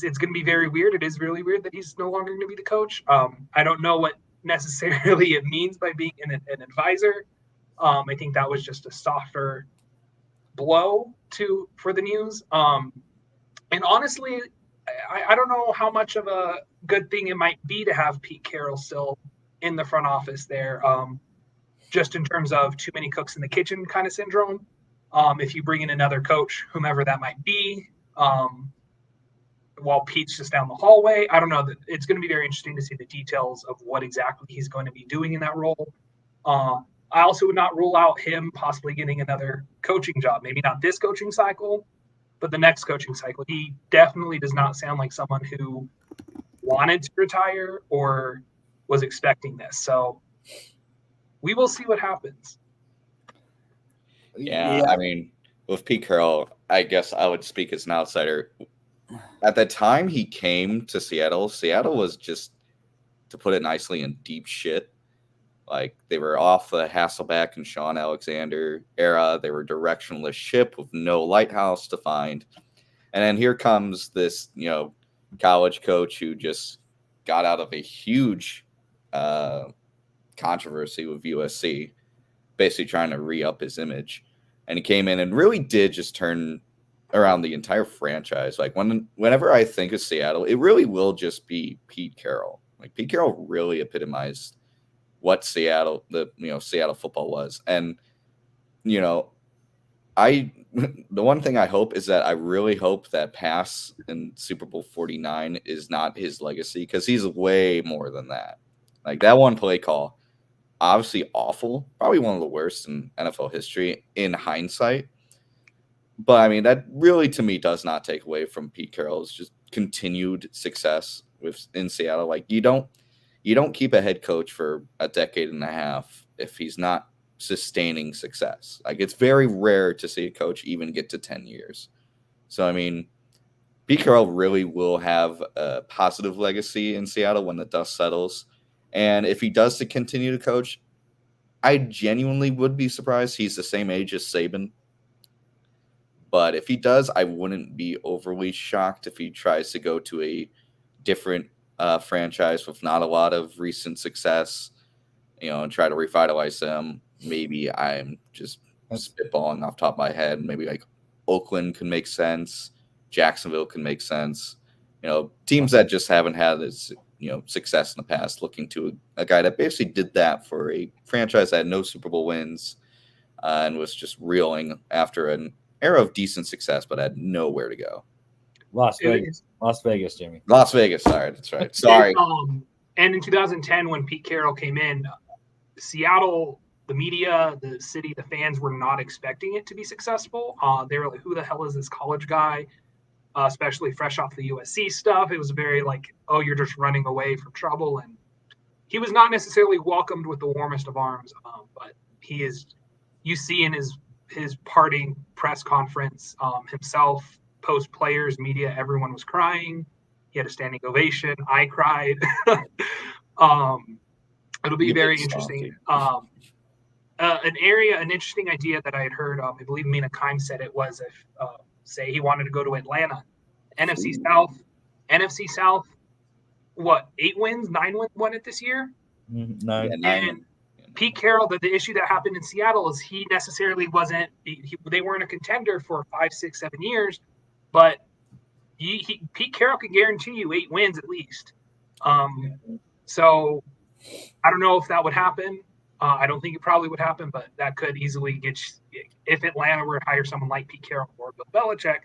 going to be very weird. It is really weird that he's no longer going to be the coach. I don't know what necessarily it means by being an advisor. I think that was just a softer blow for the news. And honestly, I don't know how much of a good thing it might be to have Pete Carroll still in the front office there, just in terms of too many cooks in the kitchen kind of syndrome. If you bring in another coach, whomever that might be, while Pete's just down the hallway, I don't know. It's going to be very interesting to see the details of what exactly he's going to be doing in that role. I also would not rule out him possibly getting another coaching job, maybe not this coaching cycle, but the next coaching cycle. He definitely does not sound like someone who wanted to retire or was expecting this. So we will see what happens. Yeah, I mean, with Pete Carroll, I guess I would speak as an outsider. At the time he came to Seattle, Seattle was just, to put it nicely, in deep shit. Like, they were off the Hasselbeck and Sean Alexander era. They were a directionless ship with no lighthouse to find. And then here comes this, college coach who just got out of a huge controversy with USC, basically trying to re-up his image. And he came in and really did just turn around the entire franchise. Like, whenever I think of Seattle, it really will just be Pete Carroll. Like, Pete Carroll really epitomized what Seattle football was. And, the one thing I hope is that I really hope that pass in Super Bowl 49 is not his legacy, because he's way more than that. Like, that one play call obviously awful, probably one of the worst in NFL history in hindsight. But I mean, that really to me does not take away from Pete Carroll's just continued success in Seattle. Like you don't keep a head coach for a decade and a half if he's not sustaining success. Like it's very rare to see a coach even get to 10 years. So I mean, Pete Carroll really will have a positive legacy in Seattle when the dust settles. And if he does to continue to coach, I genuinely would be surprised. He's the same age as Saban. But if he does, I wouldn't be overly shocked if he tries to go to a different franchise with not a lot of recent success, and try to revitalize them. Maybe I'm just spitballing off the top of my head. Maybe like Oakland can make sense. Jacksonville can make sense. Teams that just haven't had this, success in the past, looking to a guy that basically did that for a franchise that had no Super Bowl wins and was just reeling after an era of decent success, but had nowhere to go. Las Vegas, Jimmy. Las Vegas. Sorry, that's right. Sorry. And in 2010, when Pete Carroll came in, Seattle, the media, the city, the fans were not expecting it to be successful. They were like, "Who the hell is this college guy?" Especially fresh off the USC stuff. It was very like, "Oh, you're just running away from trouble." And he was not necessarily welcomed with the warmest of arms. But he is, you see in his parting press conference, himself, post players, media, everyone was crying. He had a standing ovation. I cried. It'll be very interesting. An interesting idea that I had heard, I believe Mina Kimes said it was if, say he wanted to go to Atlanta, NFC South, what, 8 wins, 9 wins, won it this year? 9. Yeah, 9. And Pete Carroll, the issue that happened in Seattle is he necessarily wasn't, they weren't a contender for 5, 6, 7 years, but Pete Carroll can guarantee you 8 wins at least. So I don't know if that would happen. I don't think it probably would happen, but that could easily get, if Atlanta were to hire someone like Pete Carroll or Bill Belichick,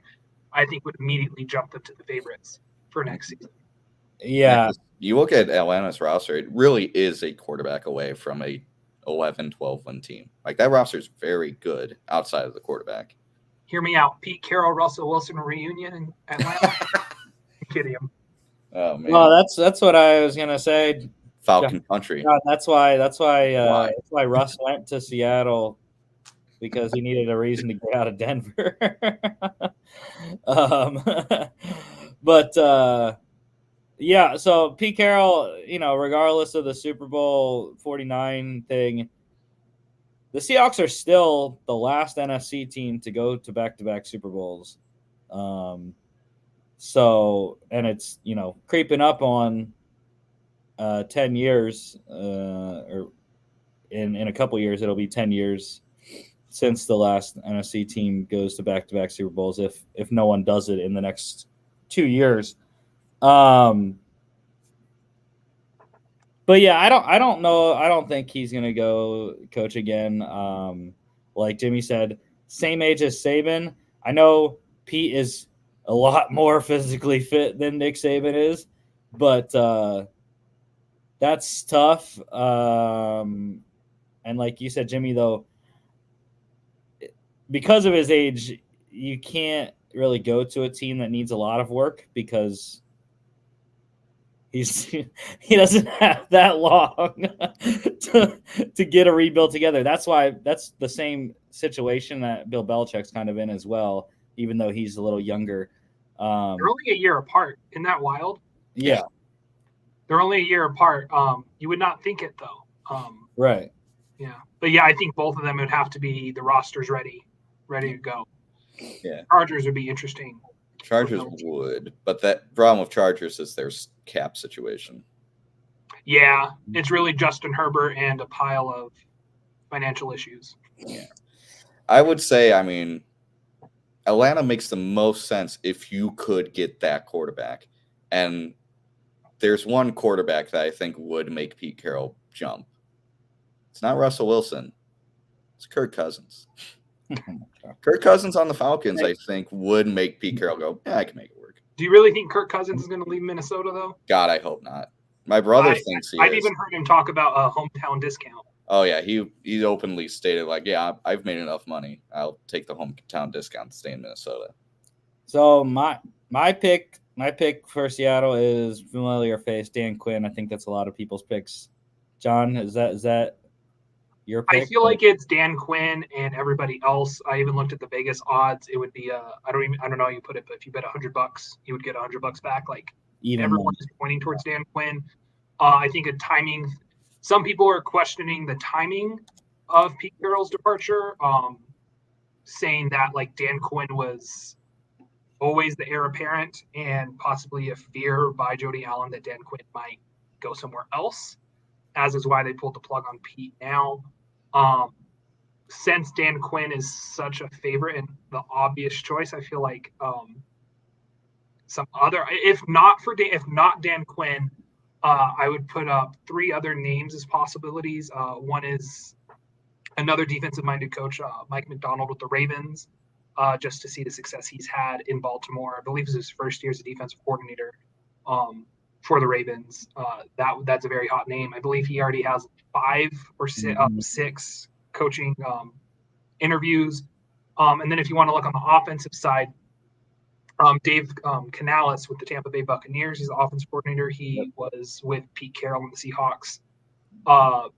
I think would immediately jump them to the favorites for next season. Yeah. You look at Atlanta's roster, it really is a quarterback away from a 11-12 win team. Like that roster is very good outside of the quarterback. Hear me out. Pete Carroll, Russell Wilson reunion in Atlanta. I'm kidding him. Oh man. Well, that's what I was gonna say. Falcon country. That's why Russ went to Seattle, because he needed a reason to get out of Denver. Yeah, so Pete Carroll, regardless of the Super Bowl 49 thing, the Seahawks are still the last NFC team to go to back-to-back Super Bowls. So, and it's, creeping up on 10 years, or in a couple years, it'll be 10 years since the last NFC team goes to back-to-back Super Bowls, if no one does it in the next 2 years. But yeah, I don't know. I don't think he's gonna go coach again. Like Jimmy said, same age as Saban. I know Pete is a lot more physically fit than Nick Saban is, but that's tough. And like you said, Jimmy, though, because of his age, you can't really go to a team that needs a lot of work because he doesn't have that long to get a rebuild together. That's the same situation that Bill Belichick's kind of in as well, even though he's a little younger. They're only a year apart. Isn't that wild? Yeah. They're only a year apart. You would not think it, though. Right. Yeah. But yeah, I think both of them would have to be the rosters ready to go. Yeah. Chargers would be interesting. Chargers would, but that problem with Chargers is their cap situation. Yeah, it's really Justin Herbert and a pile of financial issues. Yeah. I would say, Atlanta makes the most sense if you could get that quarterback. And there's one quarterback that I think would make Pete Carroll jump. It's not Russell Wilson. It's Kirk Cousins. Kirk Cousins on the Falcons, I think, would make Pete Carroll go, yeah, I can make it work. Do you really think Kirk Cousins is going to leave Minnesota, though? God, I hope not. My brother thinks he is. I've even heard him talk about a hometown discount. Oh yeah, he openly stated like, yeah, I've made enough money. I'll take the hometown discount to stay in Minnesota. So my pick for Seattle is familiar face Dan Quinn. I think that's a lot of people's picks. John, is that your pick? I feel like it's Dan Quinn and everybody else. I even looked at the Vegas odds. It would be I don't know how you put it, but if you bet $100, you would get $100 back. Like Even everyone is pointing towards Dan Quinn. I think a timing. Some people are questioning the timing of Pete Carroll's departure, saying that like Dan Quinn was always the heir apparent and possibly a fear by Jody Allen that Dan Quinn might go somewhere else, as is why they pulled the plug on Pete now. Since Dan Quinn is such a favorite and the obvious choice, I feel like some other, if not Dan Quinn, I would put up 3 other names as possibilities. One is another defensive-minded coach, Mike McDonald with the Ravens, just to see the success he's had in Baltimore. I believe it's his first year as a defensive coordinator for the Ravens. That's a very hot name. I believe he already has 5 or 6 coaching interviews. And then if you want to look on the offensive side, Dave Canales with the Tampa Bay Buccaneers, he's the offensive coordinator. He was with Pete Carroll and the Seahawks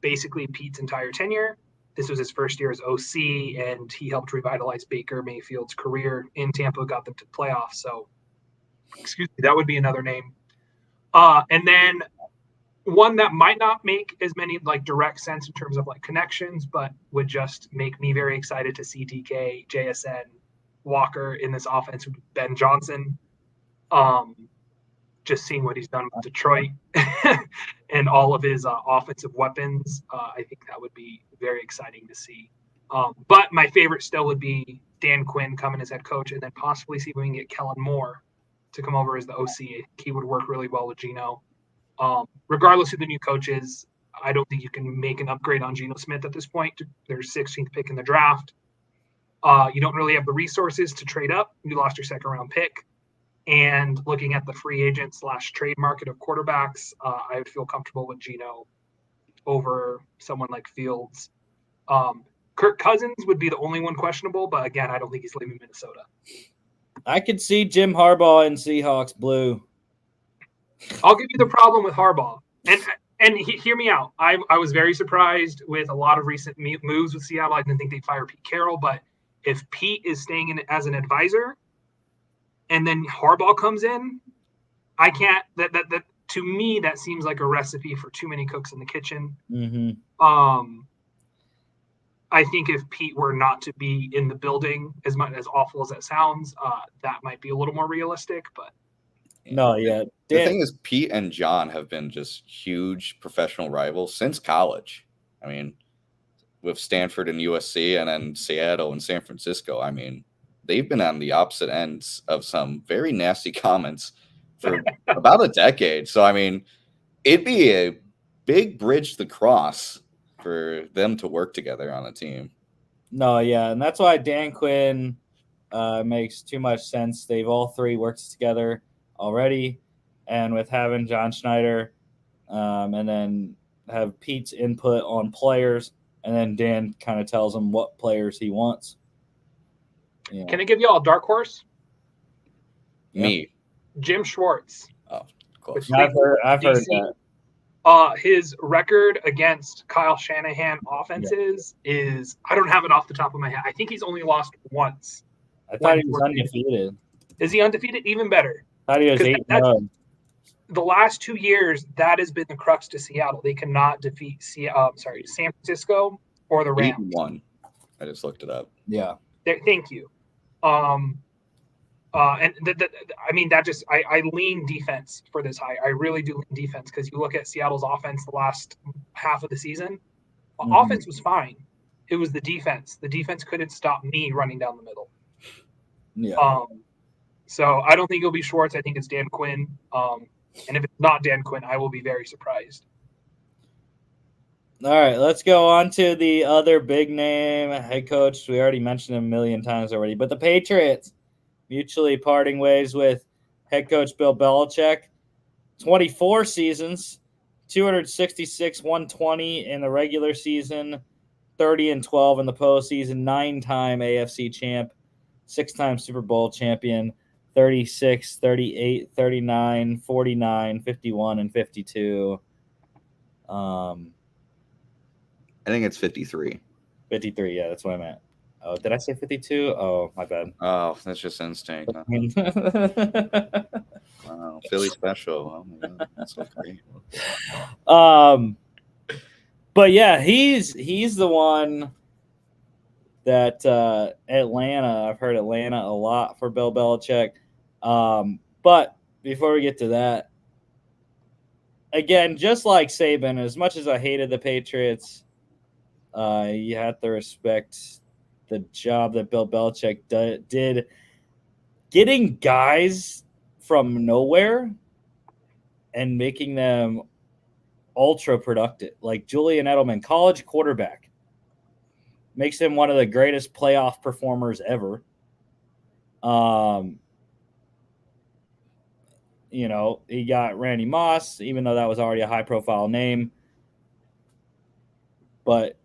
basically Pete's entire tenure. This was his first year as OC, and he helped revitalize Baker Mayfield's career in Tampa, got them to the playoffs. So, excuse me, that would be another name. And then one that might not make as many like direct sense in terms of like connections, but would just make me very excited to see DK, JSN, Walker in this offense would be Ben Johnson. Just seeing what he's done with Detroit and all of his offensive weapons, I think that would be very exciting to see. But my favorite still would be Dan Quinn coming as head coach, and then possibly see if we can get Kellen Moore to come over as the OC. He would work really well with Geno. Regardless of the new coaches, I don't think you can make an upgrade on Geno Smith at this point. They're 16th pick in the draft. You don't really have the resources to trade up. You lost your second round pick. And looking at the free agent / trade market of quarterbacks, I would feel comfortable with Geno over someone like Fields. Kirk Cousins would be the only one questionable, but again, I don't think he's leaving Minnesota. I could see Jim Harbaugh in Seahawks blue. I'll give you the problem with Harbaugh. And hear me out. I was very surprised with a lot of recent moves with Seattle. I didn't think they'd fire Pete Carroll, but if Pete is staying in as an advisor, and then Harbaugh comes in, I can't. That to me, that seems like a recipe for too many cooks in the kitchen. Mm-hmm. I think if Pete were not to be in the building, as much as awful as that sounds, that might be a little more realistic. But no, yeah. The thing is, Pete and John have been just huge professional rivals since college. I mean, with Stanford and USC, and then Seattle and San Francisco. I mean, they've been on the opposite ends of some very nasty comments for about a decade. So, I mean, it'd be a big bridge to cross for them to work together on a team. No, yeah. And that's why Dan Quinn makes too much sense. They've all 3 worked together already. And with having John Schneider and then have Pete's input on players, and then Dan kind of tells him what players he wants. Yeah. Can I give you all a dark horse? Me. Jim Schwartz. Oh, close. I've heard that. His record against Kyle Shanahan offenses is, I don't have it off the top of my head. I think he's only lost once. I thought he was undefeated. Is he undefeated? Even better. I thought he was 8-0. The last 2 years, that has been the crux to Seattle. They cannot defeat San Francisco or the Rams. 8-1. I just looked it up. Yeah. Thank you. I lean defense for this high. I really do lean defense because you look at Seattle's offense the last half of the season. Offense was fine. It was the defense. The defense couldn't stop me running down the middle. Yeah. So I don't think it'll be Schwartz. I think it's Dan Quinn. And if it's not Dan Quinn, I will be very surprised. All right, let's go on to the other big name head coach. We already mentioned him a million times already, but the Patriots mutually parting ways with head coach Bill Belichick. 24 seasons, 266, 120 in the regular season, 30-12 in the postseason, 9-time AFC champ, 6-time Super Bowl champion, 36, 38, 39, 49, 51, and 52. I think it's 53. 53, yeah, that's what I meant. Oh, did I say 52? Oh, my bad. Oh, that's just instinct. Huh? Wow, Philly special. Oh my god, that's so great. But yeah, he's the one that Atlanta. I've heard Atlanta a lot for Bill Belichick. But before we get to that, again, just like Saban, as much as I hated the Patriots, you have to respect the job that Bill Belichick did getting guys from nowhere and making them ultra productive. Like Julian Edelman, college quarterback, makes him one of the greatest playoff performers ever. He got Randy Moss, even though that was already a high-profile name. But,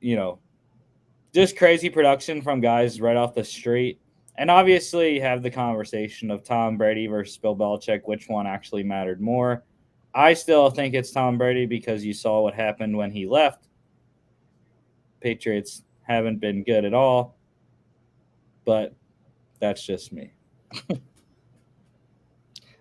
just crazy production from guys right off the street. And obviously you have the conversation of Tom Brady versus Bill Belichick, which one actually mattered more. I still think it's Tom Brady because you saw what happened when he left. Patriots haven't been good at all, but that's just me.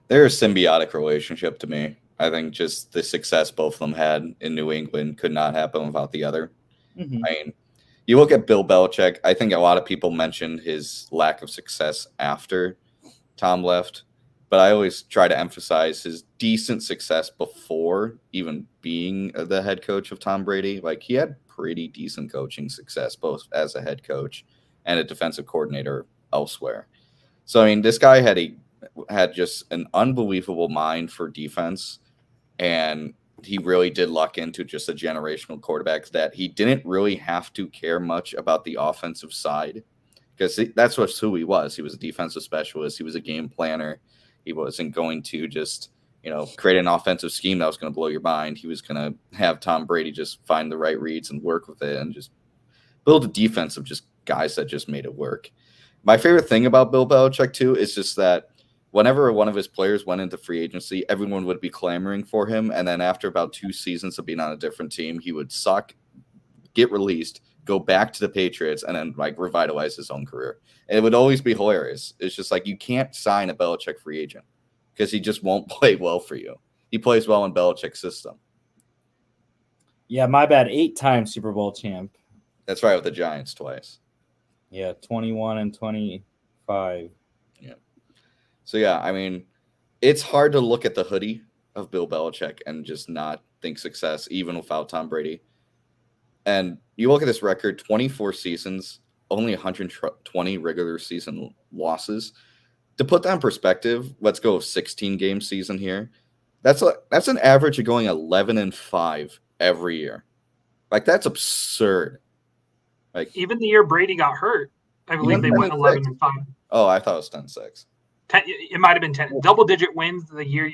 They're a symbiotic relationship to me. I think just the success both of them had in New England could not happen without the other. Mm-hmm. I mean, you look at Bill Belichick, I think a lot of people mentioned his lack of success after Tom left, but I always try to emphasize his decent success before even being the head coach of Tom Brady. Like, he had pretty decent coaching success, both as a head coach and a defensive coordinator elsewhere. So, I mean, this guy had just an unbelievable mind for defense, and he really did luck into just a generational quarterback that he didn't really have to care much about the offensive side because that's who he was. He was a defensive specialist. He was a game planner. He wasn't going to just, create an offensive scheme that was going to blow your mind. He was going to have Tom Brady just find the right reads and work with it and just build a defense of just guys that just made it work. My favorite thing about Bill Belichick, too, is just that whenever one of his players went into free agency, everyone would be clamoring for him. And then after about 2 seasons of being on a different team, he would suck, get released, go back to the Patriots, and then revitalize his own career. And it would always be hilarious. It's just like you can't sign a Belichick free agent because he just won't play well for you. He plays well in Belichick's system. Yeah, my bad. 8-time Super Bowl champ. That's right, with the Giants twice. Yeah, 21 and 25. Yeah. So, yeah, I mean, it's hard to look at the hoodie of Bill Belichick and just not think success, even without Tom Brady. And you look at this record, 24 seasons, only 120 regular season losses. To put that in perspective, let's go 16-game season here. That's an average of going 11-5 every year. That's absurd. Even the year Brady got hurt, I believe they went 11-5. Oh, I thought it was 10-6. It might have been 10. Double-digit wins the year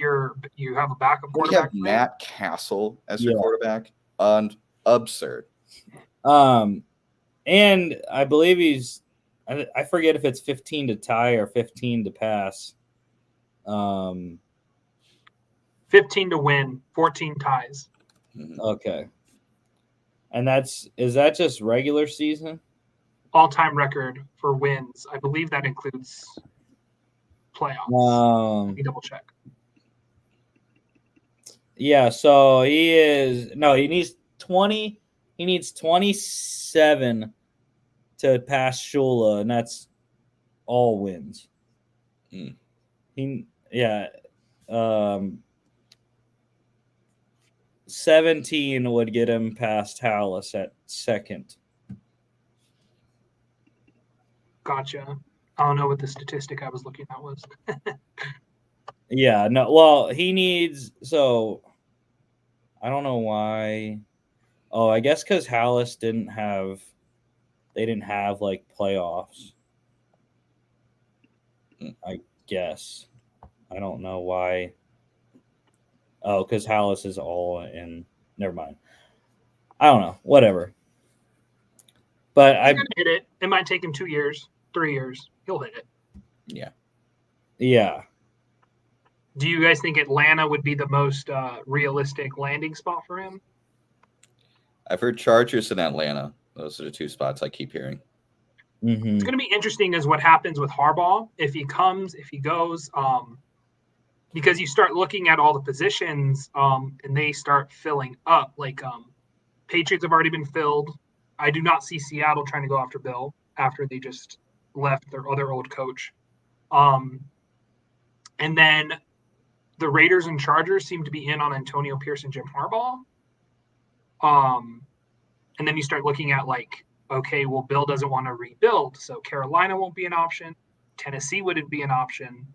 you have a backup quarterback. We have Matt Castle as your quarterback. Absurd. And I believe I forget if it's 15 to tie or 15 to pass. 15 to win, 14 ties. Okay. And is that just regular season? All-time record for wins. I believe that includes playoffs. Let me double check. Yeah, so he needs 20. He needs 27 to pass Shula, and that's all wins. 17 would get him past Hallis at second. Gotcha. I don't know what the statistic I was looking at was. Yeah, no. Well, he needs. So I don't know why. Oh, I guess because Hallis didn't have playoffs. I guess. I don't know why. Oh, because Hallis is all in never mind. I don't know. Whatever. But He's gonna hit it. It might take him 2 years, 3 years. He'll hit it. Yeah. Do you guys think Atlanta would be the most realistic landing spot for him? I've heard Chargers in Atlanta. Those are the two spots I keep hearing. It's going to be interesting as what happens with Harbaugh, if he comes, if he goes, because you start looking at all the positions and they start filling up. Like Patriots have already been filled. I do not see Seattle trying to go after Bill after they just left their other old coach. And then the Raiders and Chargers seem to be in on Antonio Pierce and Jim Harbaugh. And then you start looking at like, okay, well, Bill doesn't want to rebuild, so Carolina won't be an option. Tennessee wouldn't be an option.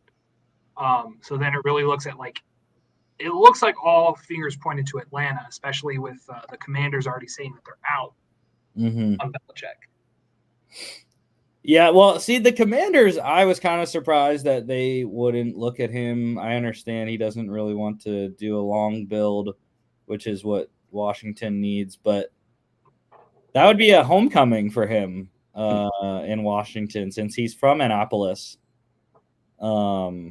So then it really looks at like, it looks like all fingers pointed to Atlanta, especially with the Commanders already saying that they're out on Belichick. Yeah, well, see, the Commanders, I was kind of surprised that they wouldn't look at him. I understand he doesn't really want to do a long build, which is what Washington needs, but that would be a homecoming for him in Washington since he's from Annapolis. Yeah,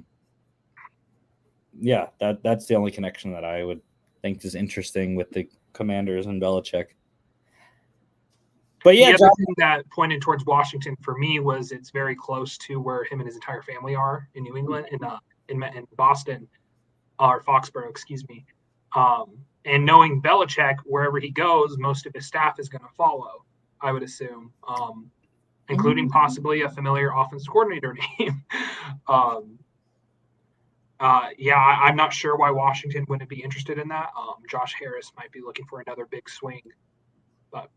that's the only connection that I would think is interesting with the Commanders and Belichick. But yeah, the other thing that pointed towards Washington for me was it's very close to where him and his entire family are in New England, in Boston, or Foxborough, excuse me. And knowing Belichick, wherever he goes, most of his staff is going to follow, I would assume, including possibly a familiar offense coordinator name. I'm not sure why Washington wouldn't be interested in that. Josh Harris might be looking for another big swing, but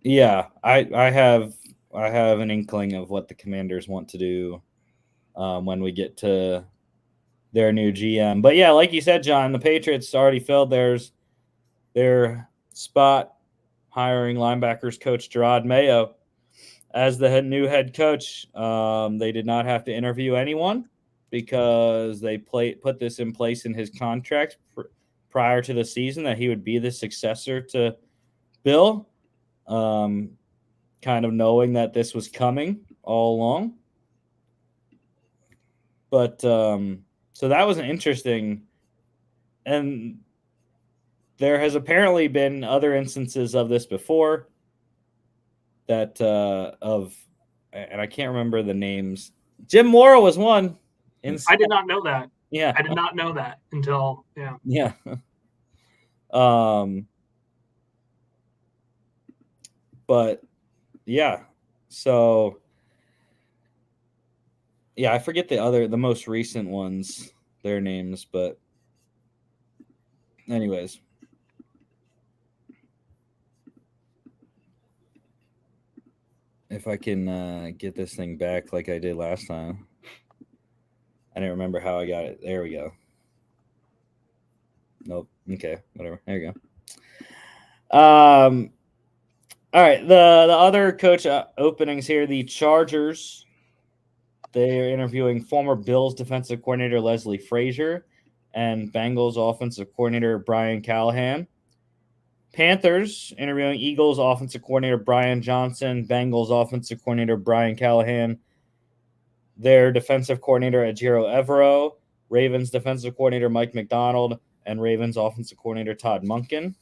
yeah, I have an inkling of what the Commanders want to do when we get to their new GM. But yeah, like you said, John, the Patriots already filled their spot, hiring linebackers coach Gerard Mayo as the new head coach. They did not have to interview anyone because they put this in place in his contract prior to the season that he would be the successor to Bill. Kind of knowing that this was coming all along. But so that was an interesting, and there has apparently been other instances of this before that and I can't remember the names. Jim Mora was one. I did not know that. Yeah. I did not know that until, Yeah. But yeah, so yeah, I forget the most recent ones, their names, but anyways. If I can get this thing back like I did last time. I didn't remember how I got it. There we go. Nope. Okay, whatever. There you go. All right, the other coach openings here, the Chargers. They are interviewing former Bills defensive coordinator Leslie Frazier and Bengals offensive coordinator Brian Callahan. Panthers interviewing Eagles offensive coordinator Brian Johnson, Bengals offensive coordinator Brian Callahan, their defensive coordinator Ejiro Evero, Ravens defensive coordinator Mike McDonald, and Ravens offensive coordinator Todd Monken.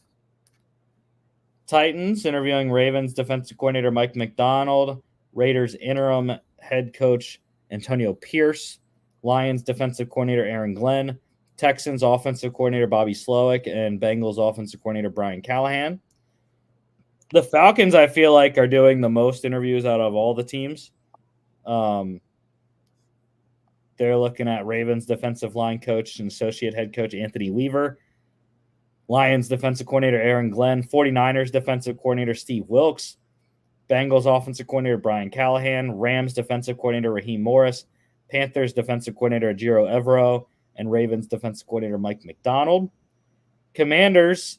Titans interviewing Ravens defensive coordinator Mike McDonald, Raiders interim head coach Antonio Pierce, Lions defensive coordinator Aaron Glenn, Texans offensive coordinator Bobby Slowick, and Bengals offensive coordinator Brian Callahan. The Falcons, I feel like, are doing the most interviews out of all the teams. They're looking at Ravens defensive line coach and associate head coach Anthony Weaver, Lions defensive coordinator Aaron Glenn, 49ers defensive coordinator Steve Wilkes, Bengals offensive coordinator Brian Callahan, Rams defensive coordinator Raheem Morris, Panthers defensive coordinator Ejiro Evero, and Ravens defensive coordinator Mike McDonald. Commanders,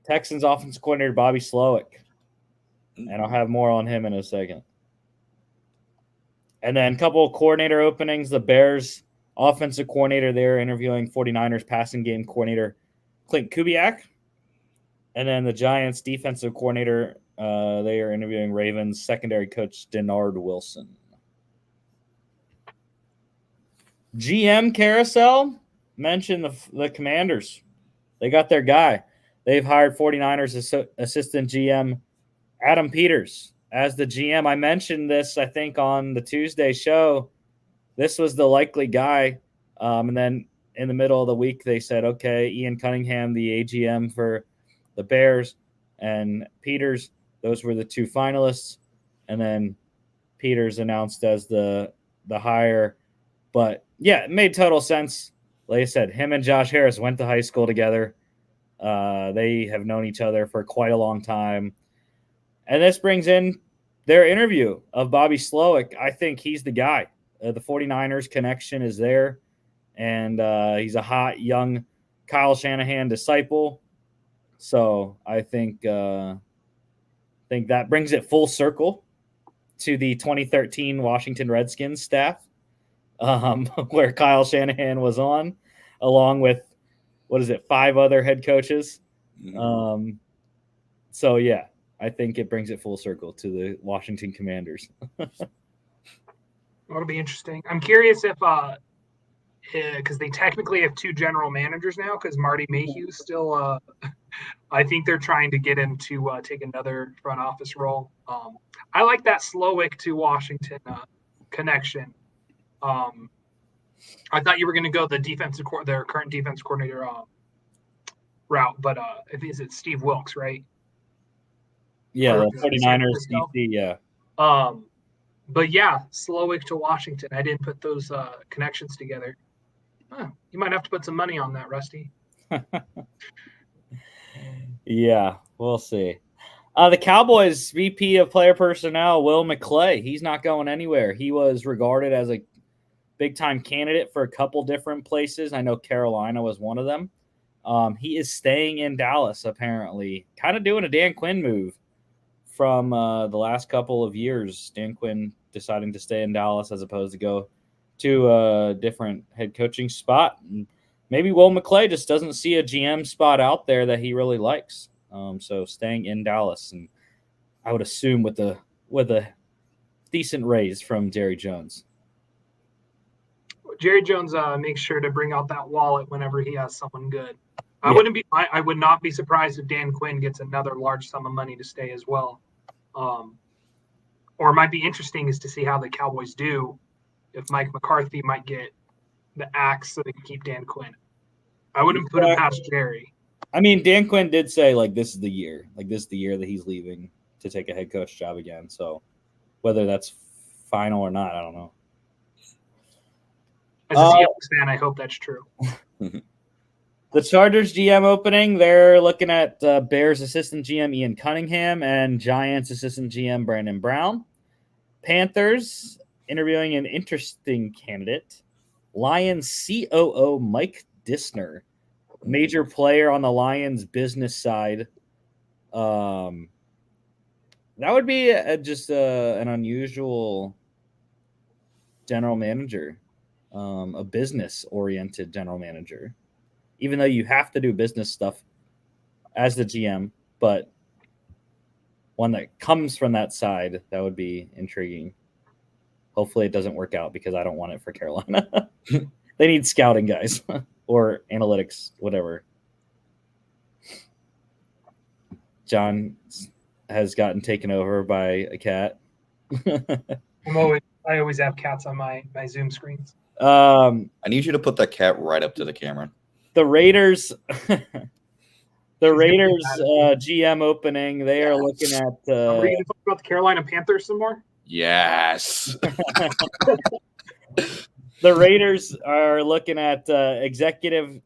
Texans offensive coordinator Bobby Slowick. And I'll have more on him in a second. And then a couple of coordinator openings. The Bears offensive coordinator, they're interviewing 49ers passing game coordinator Clint Kubiak. And then the Giants defensive coordinator, they are interviewing Ravens secondary coach Denard Wilson. GM carousel, mentioned the Commanders. They got their guy. They've hired 49ers assistant GM Adam Peters as the GM. I mentioned this, I think, on the Tuesday show. This was the likely guy. And then in the middle of the week, they said, okay, Ian Cunningham, the AGM for the Bears, and Peters, those were the two finalists. And then Peters announced as the hire. But yeah, it made total sense. Like I said, him and Josh Harris went to high school together. They have known each other for quite a long time. And this brings in their interview of Bobby Slowick. I think he's the guy. The 49ers connection is there. And he's a hot, young Kyle Shanahan disciple. So I think that brings it full circle to the 2013 Washington Redskins staff, where Kyle Shanahan was on, along with, 5 other head coaches. Mhm. So, yeah, I think it brings it full circle to the Washington Commanders. That'll be interesting. I'm curious if because they technically have 2 general managers now because Marty Mayhew's still I think they're trying to get him to take another front office role. I like that Slowick to Washington connection. I thought you were going to go their current defense coordinator route, but I think it's Steve Wilkes, right? Yeah, Or the 49ers Francisco? DC, yeah. But yeah, Slowick to Washington. I didn't put those connections together. You might have to put some money on that, Rusty. Yeah, we'll see. The Cowboys VP of player personnel, Will McClay, he's not going anywhere. He was regarded as a big-time candidate for a couple different places. I know Carolina was one of them. He is staying in Dallas, apparently. Kind of doing a Dan Quinn move from the last couple of years. Dan Quinn deciding to stay in Dallas as opposed to go to a different head coaching spot. And maybe Will McClay just doesn't see a GM spot out there that he really likes. So staying in Dallas, and I would assume with a decent raise from Jerry Jones. Jerry Jones makes sure to bring out that wallet whenever he has someone good. Yeah. I would not be surprised if Dan Quinn gets another large sum of money to stay as well. Or it might be interesting is to see how the Cowboys do if Mike McCarthy might get the axe so they can keep Dan Quinn. I wouldn't put him past Jerry. I mean, Dan Quinn did say, this is the year. This is the year that he's leaving to take a head coach job again. So whether that's final or not, I don't know. As a Seahawks fan, I hope that's true. The Chargers GM opening, they're looking at Bears assistant GM Ian Cunningham and Giants assistant GM Brandon Brown. Panthers interviewing an interesting candidate, Lions COO Mike Dissner, major player on the Lions business side. That would be just an unusual general manager, a business-oriented general manager. Even though you have to do business stuff as the GM, but one that comes from that side, that would be intriguing. Hopefully it doesn't work out because I don't want it for Carolina. They need scouting guys or analytics, whatever. John has gotten taken over by a cat. I always have cats on my Zoom screens. I need you to put that cat right up to the camera. The Raiders, GM opening. They are looking at. Are you going to talk about the Carolina Panthers some more? Yes. The Raiders are looking at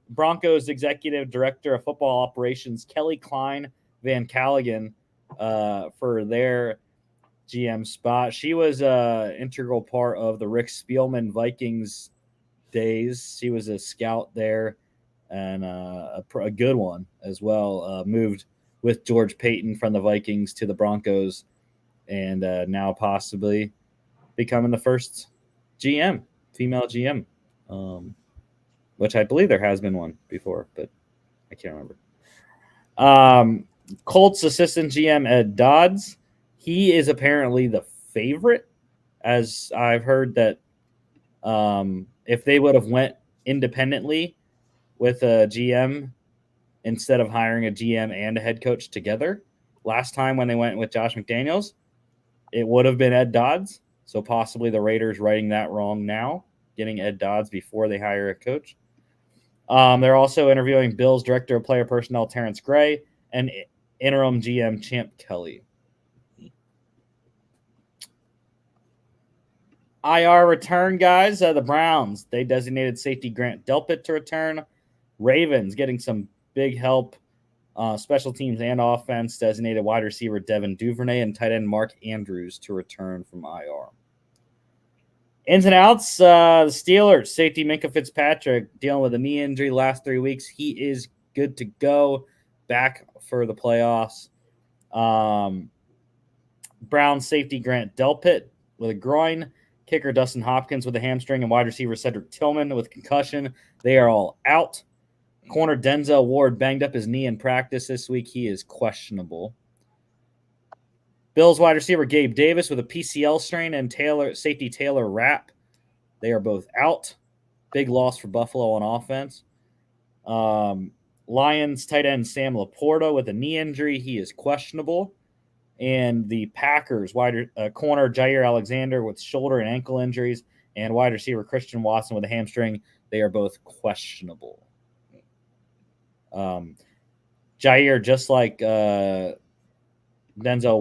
Broncos executive director of football operations Kelly Klein Van Callaghan for their GM spot. She was an integral part of the Rick Spielman Vikings days. She was a scout there and a good one as well. Moved with George Payton from the Vikings to the Broncos and now possibly becoming the first female GM, which I believe there has been one before, but I can't remember. Colts assistant GM Ed Dodds. He is apparently the favorite, as I've heard that if they would have went independently with a GM instead of hiring a GM and a head coach together last time when they went with Josh McDaniels, it would have been Ed Dodds. So possibly the Raiders righting that wrong now, getting Ed Dodds before they hire a coach. They're also interviewing Bills director of player personnel Terrence Gray and interim GM Champ Kelly. IR return, guys. The Browns, they designated safety Grant Delpit to return. Ravens getting some big help. Special teams and offense designated wide receiver Devin Duvernay and tight end Mark Andrews to return from IR. Ins and outs, the Steelers, safety Minkah Fitzpatrick dealing with a knee injury last 3 weeks. He is good to go, back for the playoffs. Browns safety Grant Delpit with a groin. Kicker Dustin Hopkins with a hamstring and wide receiver Cedric Tillman with concussion. They are all out. Corner Denzel Ward banged up his knee in practice this week. He is questionable. Bills wide receiver Gabe Davis with a PCL strain and safety Taylor Rapp. They are both out. Big loss for Buffalo on offense. Lions tight end Sam Laporta with a knee injury. He is questionable. And the Packers corner Jair Alexander with shoulder and ankle injuries and wide receiver Christian Watson with a hamstring. They are both questionable. Jair, just like Denzel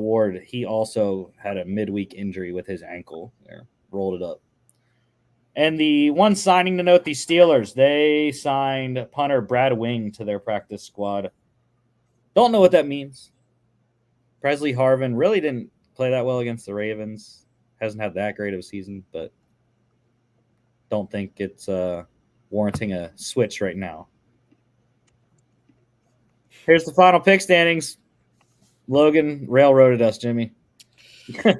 Ward, he also had a midweek injury with his ankle. There, rolled it up. And the one signing to note, the Steelers, they signed punter Brad Wing to their practice squad. Don't know what that means. Presley Harvin really didn't play that well against the Ravens. Hasn't had that great of a season, but don't think it's warranting a switch right now. Here's the final pick standings. Logan railroaded us, Jimmy. Hey,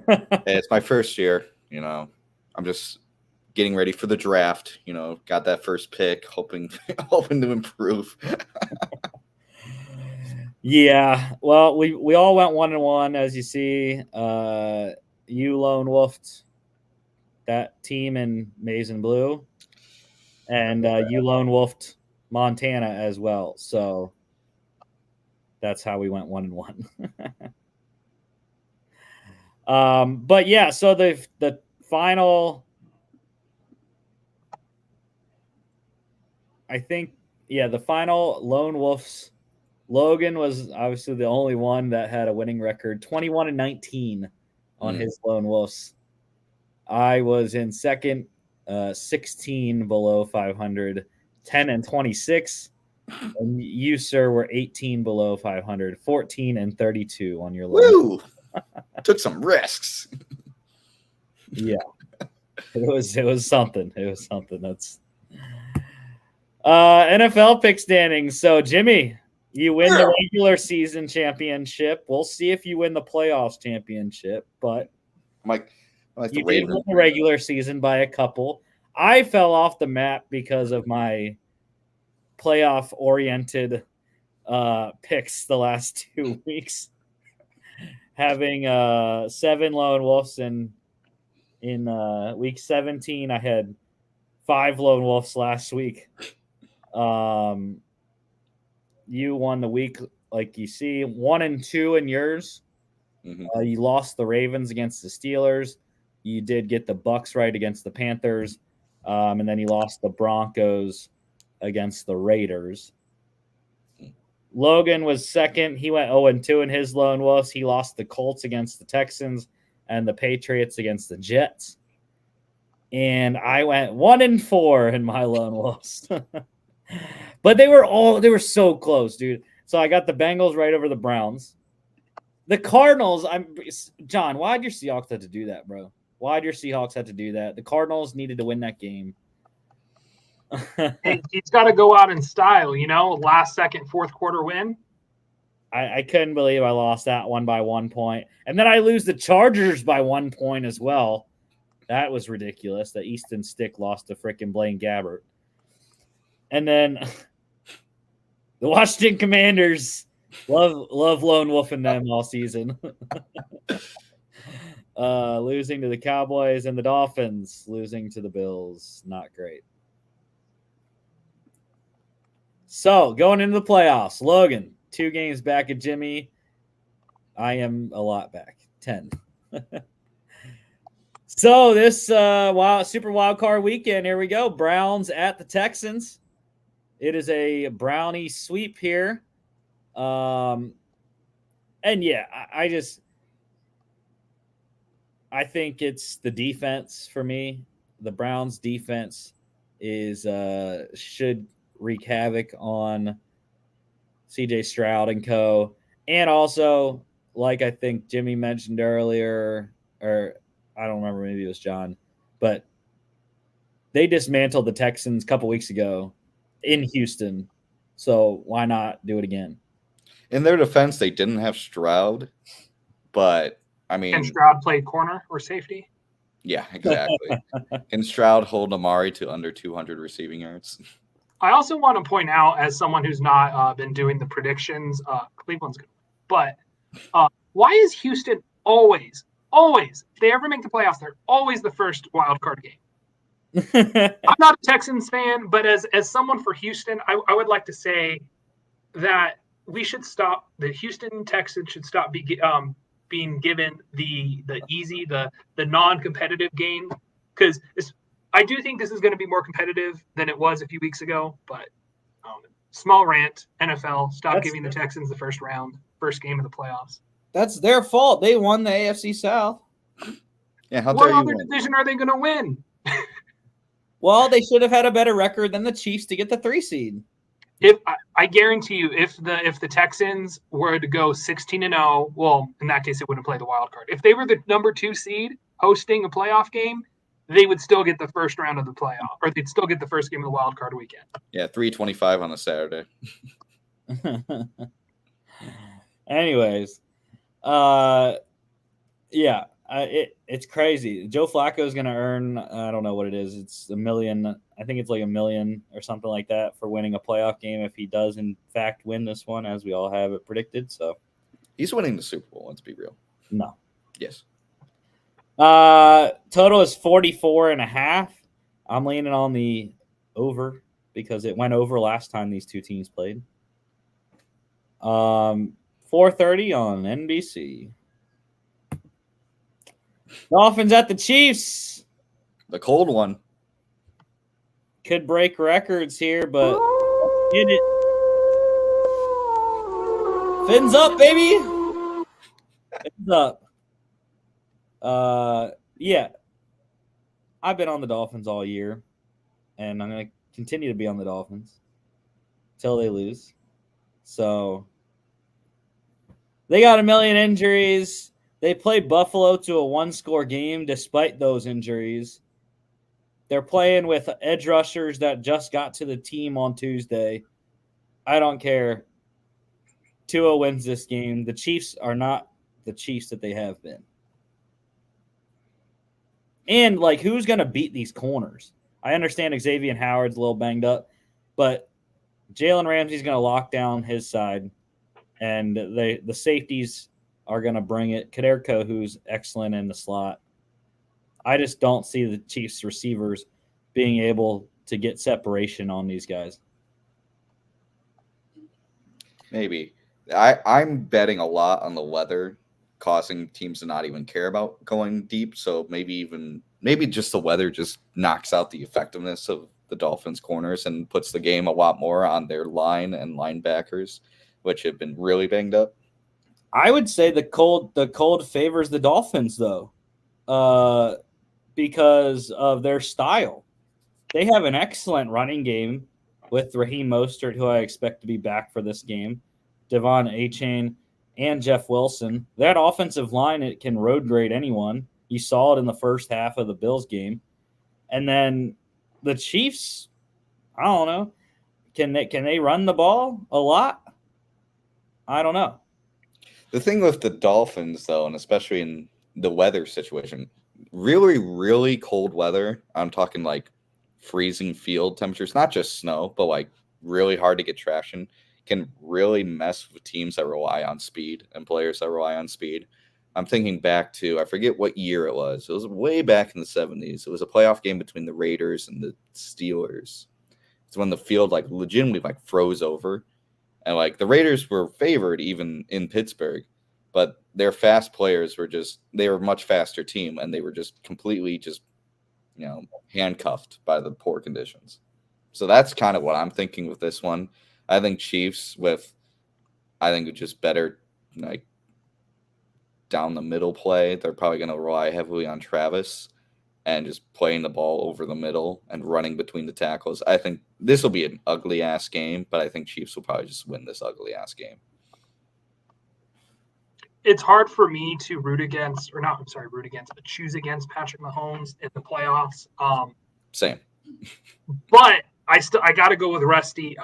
it's my first year. I'm just getting ready for the draft. Got that first pick, hoping to improve. Yeah, well, we all went 1-1, as you see. You lone wolfed that team in maize and blue, and you lone wolfed Montana as well. So that's how we went 1-1. But yeah, so the final, I think, the final lone wolves. Logan was obviously the only one that had a winning record, 21-19 on his lone wolves. I was in second, 16 below 500, 10-26. And you, sir, were 18 below 500, 14-32 on your lone. Woo! Took some risks. Yeah. It was something. It was something. That's NFL pick standings. So, Jimmy, you win the regular season championship. We'll see if you win the playoffs championship, but you did win the regular season by a couple. I fell off the map because of my playoff-oriented picks the last 2 weeks. Having 7 lone wolves in week 17, I had 5 lone wolves last week. You won the week, like you see, 1-2 in yours. Mm-hmm. You lost the Ravens against the Steelers. You did get the Bucks right against the Panthers, and then you lost the Broncos against the Raiders. Logan was second. He went 0-2 in his lone wolves. He lost the Colts against the Texans and the Patriots against the Jets. And I went 1-4 in my lone wolves. But they were so close, dude. So I got the Bengals right over the Browns. The Cardinals, John, why'd your Seahawks have to do that, bro? Why'd your Seahawks have to do that? The Cardinals needed to win that game. He's got to go out in style, last second, fourth quarter win. I couldn't believe I lost that one by 1 point. And then I lose the Chargers by 1 point as well. That was ridiculous. The Easton Stick lost to frickin' Blaine Gabbert. And then The Washington Commanders love lone wolfing them all season. Losing to the Cowboys and the Dolphins, losing to the Bills. Not great. So, going into the playoffs, Logan, 2 games back at Jimmy. I am a lot back, 10. So, this super wild card weekend, here we go. Browns at the Texans. It is a Brownie sweep here. And yeah, I think it's the defense for me. The Browns defense should wreak havoc on CJ Stroud and co. And also, like I think Jimmy mentioned earlier, or I don't remember, maybe it was John, but they dismantled the Texans a couple weeks ago in Houston. So why not do it again? In their defense, they didn't have Stroud, but I mean, Can Stroud play corner or safety? Yeah, exactly. Can Stroud hold Amari to under 200 receiving yards? I also want to point out, as someone who's not been doing the predictions, Cleveland's good. But why is Houston always, if they ever make the playoffs, they're always the first wild card game? I'm not a Texans fan, but as someone for Houston, I would like to say that we should stop. The Houston Texans should stop being given the easy, the non-competitive game, because I do think this is going to be more competitive than it was a few weeks ago. But small rant, NFL, stop giving the Texans the first game of the playoffs. That's their fault. They won the AFC South. Yeah, what other division are they going to win? Well, they should have had a better record than the Chiefs to get the 3 seed. If I guarantee you, if the Texans were to go 16-0, well, in that case, it wouldn't play the wild card. If they were the number 2 seed hosting a playoff game, they would still get the first round of the playoff, or they'd still get the first game of the wild card weekend. Yeah, 3:25 on a Saturday. Anyways, yeah, it's crazy. Joe Flacco is going to earn, I don't know what it is. It's $1 million. I think it's like $1 million or something like that for winning a playoff game if he does in fact win this one, as we all have it predicted. So he's winning the Super Bowl. Let's be real. No. Yes. Total is 44.5. I'm leaning on the over because it went over last time these two teams played. 4:30 on NBC. Dolphins at the Chiefs. The cold one. Could break records here, but get it. Fins up, baby. Fins up. Yeah. I've been on the Dolphins all year, and I'm going to continue to be on the Dolphins until they lose. So they got 1 million injuries. They played Buffalo to a 1-score game despite those injuries. They're playing with edge rushers that just got to the team on Tuesday. I don't care. Tua wins this game. The Chiefs are not the Chiefs that they have been. And, who's going to beat these corners? I understand Xavier Howard's a little banged up, but Jalen Ramsey's going to lock down his side, and the safeties are going to bring it. Kaderko, who's excellent in the slot. I just don't see the Chiefs receivers being able to get separation on these guys. Maybe. I'm betting a lot on the weather causing teams to not even care about going deep. So maybe just the weather just knocks out the effectiveness of the Dolphins corners and puts the game a lot more on their line and linebackers, which have been really banged up. I would say the cold favors the Dolphins, though, because of their style. They have an excellent running game with Raheem Mostert, who I expect to be back for this game, Devon Achane, and Jeff Wilson. That offensive line, it can road grade anyone. You saw it in the first half of the Bills game. And then the Chiefs, I don't know. Can they run the ball a lot? I don't know. The thing with the Dolphins, though, and especially in the weather situation, really, really cold weather, I'm talking freezing field temperatures, not just snow, but really hard to get traction, can really mess with teams that rely on speed and players that rely on speed. I'm thinking back to, I forget what year it was. It was way back in the 70s. It was a playoff game between the Raiders and the Steelers. It's when the field like legitimately like froze over. And like the Raiders were favored even in Pittsburgh, but their fast players were they were a much faster team, and they were just completely handcuffed by the poor conditions. So that's kind of what I'm thinking with this one. I think Chiefs I think just better like down the middle play. They're probably going to rely heavily on Travis and just playing the ball over the middle and running between the tackles. I think this will be an ugly ass game, but I think Chiefs will probably just win this ugly ass game. It's hard for me to root against, but choose against Patrick Mahomes in the playoffs. Same. But I got to go with Rusty.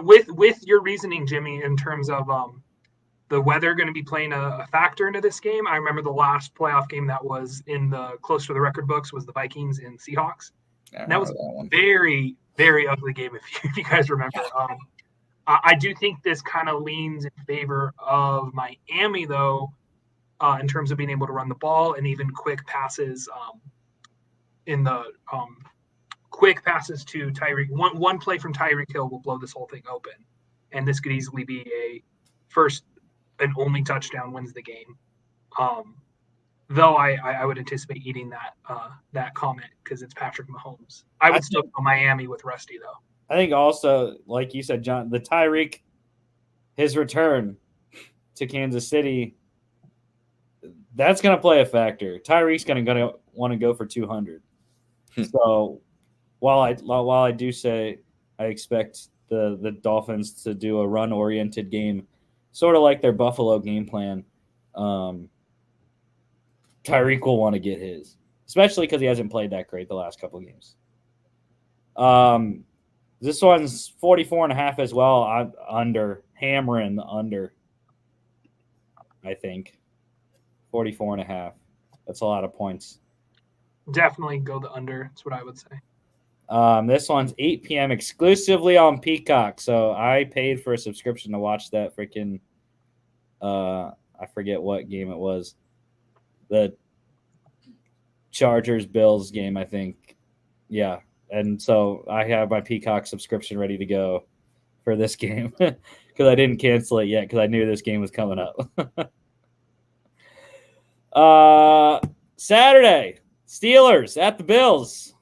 With your reasoning, Jimmy, in terms of the weather going to be playing a factor into this game. I remember the last playoff game that was in the close to the record books was the Vikings and Seahawks. And that was a very, very ugly game, if you guys remember. I do think this kind of leans in favor of Miami, though, in terms of being able to run the ball and even quick passes quick passes to Tyreek. One play from Tyreek Hill will blow this whole thing open. And this could easily be a first and only touchdown wins the game. Though I would anticipate eating that comment because it's Patrick Mahomes. I would still go Miami with Rusty, though. I think also, like you said, John, the Tyreek, his return to Kansas City, that's going to play a factor. Tyreek's going to want to go for 200. So while I do say I expect the Dolphins to do a run-oriented game, sort of like their Buffalo game plan, Tyreek will want to get his, especially because he hasn't played that great the last couple of games. This one's 44.5 as well. I'm hammering the under, I think. 44.5. That's a lot of points. Definitely go the under. That's what I would say. This one's 8 p.m. exclusively on Peacock. So I paid for a subscription to watch that freaking I forget what game it was. The Chargers-Bills game, I think. Yeah. And so I have my Peacock subscription ready to go for this game because I didn't cancel it yet because I knew this game was coming up. Saturday, Steelers at the Bills.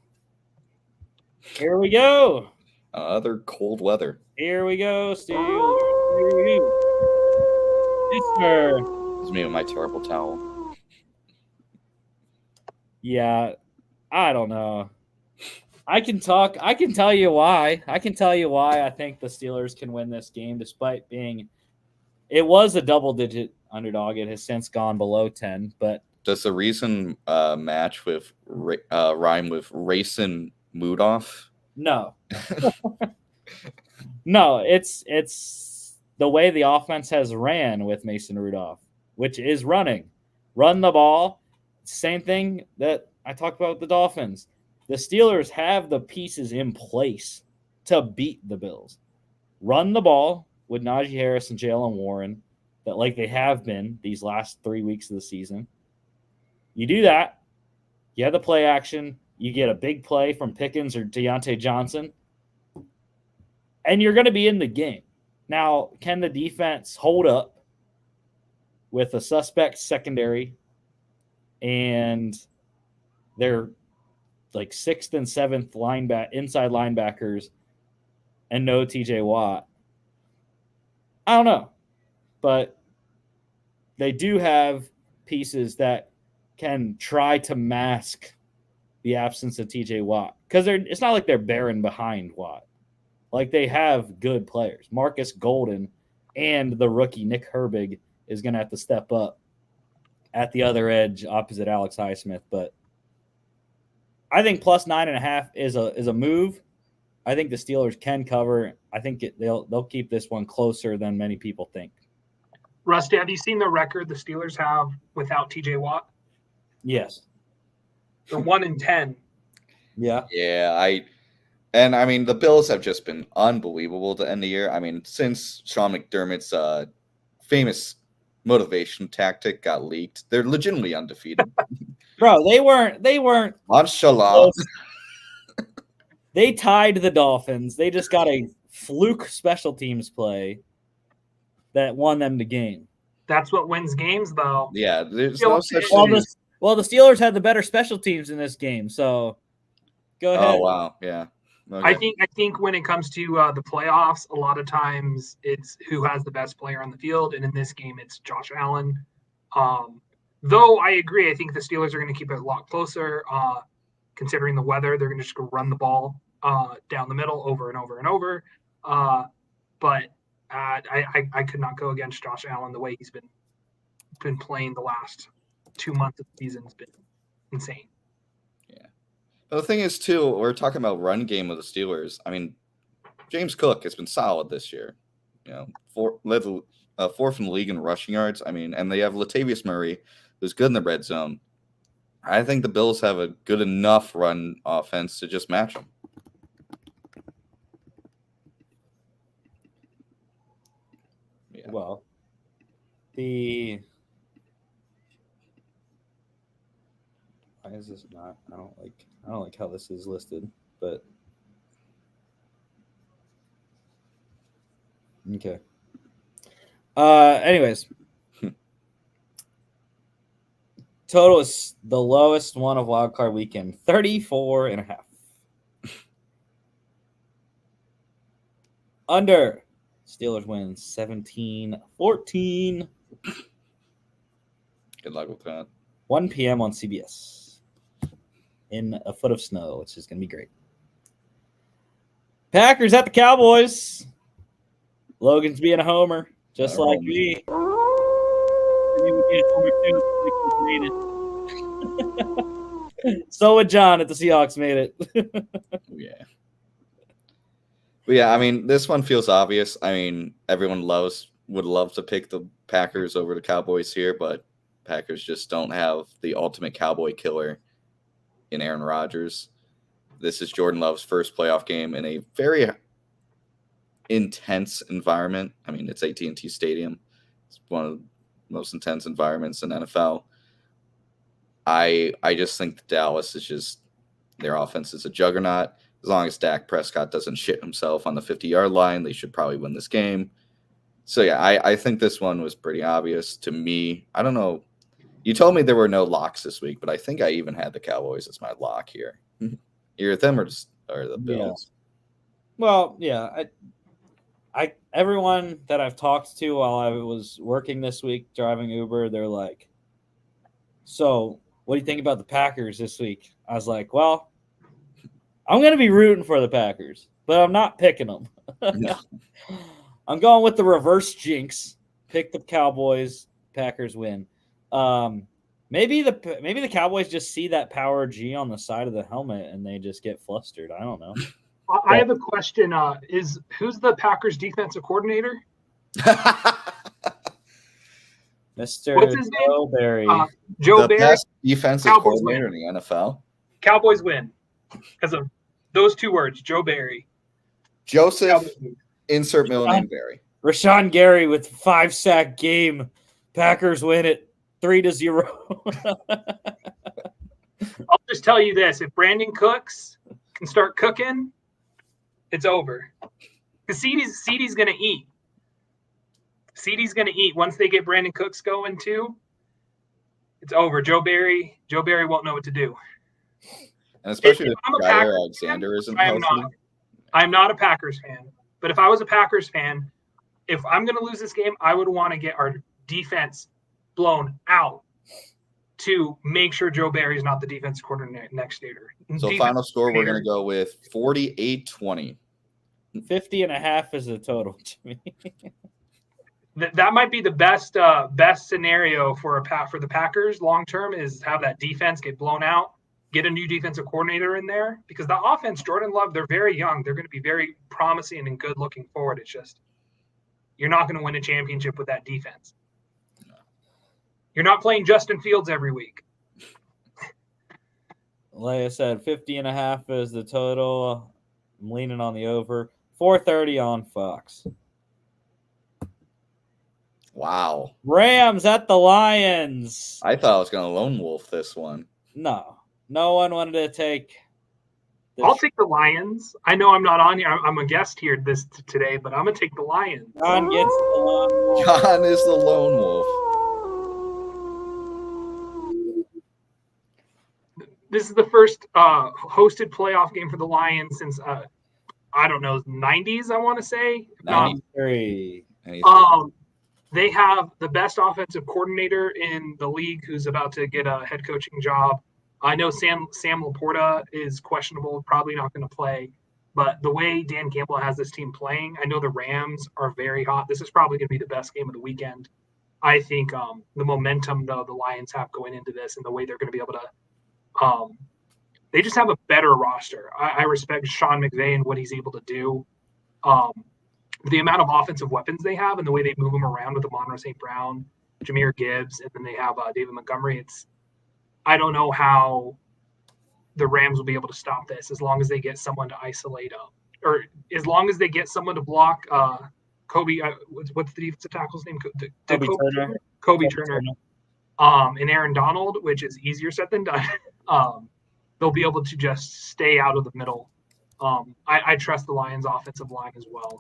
Here we go. Other cold weather. Here we go, Steelers. It's me with my terrible towel. Yeah, I don't know. I can tell you why. I think the Steelers can win this game despite it was a double-digit underdog. It has since gone below 10, but does the reason match with rhyme with racing mood off? No. No, it's the way the offense has ran with Mason Rudolph, which is run the ball. Same thing that I talked about with the Dolphins. The Steelers have the pieces in place to beat the Bills. Run the ball with Najee Harris and Jalen Warren, that like they have been these last 3 weeks of the season. You do that, you have the play action, you get a big play from Pickens or Deontay Johnson, and you're going to be in the game. Now, can the defense hold up with a suspect secondary and their like 6th and 7th inside linebackers and no TJ Watt? I don't know. But they do have pieces that can try to mask the absence of TJ Watt. Because it's not like they're barren behind Watt. Like they have good players. Marcus Golden and the rookie Nick Herbig is going to have to step up at the other edge opposite Alex Highsmith. But I think plus 9.5 is a move. I think the Steelers can cover. I think they'll keep this one closer than many people think. Rusty, have you seen the record the Steelers have without TJ Watt? Yes. They're 1-10. Yeah. Yeah, And I mean, the Bills have just been unbelievable to end the year. I mean, since Sean McDermott's famous motivation tactic got leaked, they're legitimately undefeated. Bro, they weren't Mashallah. close. They tied the Dolphins. They just got a fluke special teams play that won them the game. That's what wins games, though. Yeah, there's Still no such Well, thing. Well, the Steelers had the better special teams in this game, so go ahead. Oh wow, yeah. Okay. I think when it comes to the playoffs, a lot of times it's who has the best player on the field, and in this game, it's Josh Allen. Though I agree, I think the Steelers are going to keep it a lot closer. Considering the weather, they're going to just go run the ball down the middle over and over and over. But I could not go against Josh Allen the way he's been playing the last 2 months of the season has been insane. Yeah. But the thing is, too, we're talking about run game of the Steelers. I mean, James Cook has been solid this year. You know, fourth in the league in rushing yards. I mean, and they have Latavius Murray, who's good in the red zone. I think the Bills have a good enough run offense to just match them. Yeah. Well, why is this not? I don't like how this is listed, but okay. Anyways, total is the lowest one of wild card weekend, 34.5. Under, Steelers win 17-14. Good luck with that. 1 p.m. on CBS in a foot of snow, which is going to be great. Packers at the Cowboys. Logan's being a homer, just like me. He would be a homer too. So would John if the Seahawks made it. Yeah. But yeah, I mean, this one feels obvious. I mean, everyone would love to pick the Packers over the Cowboys here, but Packers just don't have the ultimate Cowboy killer in Aaron Rodgers. This is Jordan Love's first playoff game in a very intense environment. I mean, it's AT&T Stadium. It's one of the most intense environments in NFL. I just think that Dallas is just their offense is a juggernaut. As long as Dak Prescott doesn't shit himself on the 50-yard line, they should probably win this game. So, yeah, I think this one was pretty obvious to me. I don't know. You told me there were no locks this week, but I think I even had the Cowboys as my lock here. You're them or the Bills? Yeah. Well, yeah. Everyone that I've talked to while I was working this week driving Uber, they're like, so what do you think about the Packers this week? I was like, well, I'm going to be rooting for the Packers, but I'm not picking them. No. I'm going with the reverse jinx. Pick the Cowboys. Packers win. Maybe the Cowboys just see that power G on the side of the helmet and they just get flustered. I don't know. I have a question. Who's the Packers defensive coordinator? Mr. What's his Joe Barry. Joe The Barry. best defensive Cowboys coordinator in the NFL. Cowboys win because of those two words, Joe Barry. Joseph, Cowboys win. insert middle name Barry. Rashawn Gary with 5-sack game. Packers win it 3-0. I'll just tell you this: if Brandon Cooks can start cooking, it's over. Because CeeDee's going to eat. CeeDee's going to eat once they get Brandon Cooks going too. It's over. Joe Barry won't know what to do. And especially If if I'm a Jair Packers Alexander isn't I am healthy. not. I'm not a Packers fan. But if I was a Packers fan, if I'm going to lose this game, I would want to get our defense blown out to make sure Joe Barry's not the defense coordinator next year. So final score, we're going to go with 48-20. 50.5 is the total to me. That might be the best scenario for the Packers long term is have that defense get blown out, get a new defensive coordinator in there because the offense, Jordan Love, they're very young. They're going to be very promising and good looking forward. It's just you're not going to win a championship with that defense. You're not playing Justin Fields every week. Like I said, 50.5 is the total. I'm leaning on the over. 4:30 on Fox. Wow. Rams at the Lions. I thought I was going to lone wolf this one. No one wanted to take. I'll take the Lions. I know I'm not on here. I'm a guest here today, but I'm gonna take the Lions. John gets the lone wolf. John is the lone wolf. This is the first hosted playoff game for the Lions since I don't know, 90s. I want to say 93. They have the best offensive coordinator in the league, who's about to get a head coaching job. I know Sam Laporta is questionable, probably not going to play. But the way Dan Campbell has this team playing, I know the Rams are very hot. This is probably going to be the best game of the weekend. I think the momentum, though, the Lions have going into this and the way they're going to be able to they just have a better roster. I respect Sean McVay and what he's able to do. The amount of offensive weapons they have and the way they move them around with Amon-Ra St. Brown, Jahmyr Gibbs, and then they have David Montgomery. I don't know how the Rams will be able to stop this as long as they get someone to isolate them, or as long as they get someone to block Kobe. What's the defensive tackle's name? Kobe Turner. And Aaron Donald, which is easier said than done. They'll be able to just stay out of the middle. I trust the Lions' offensive line as well.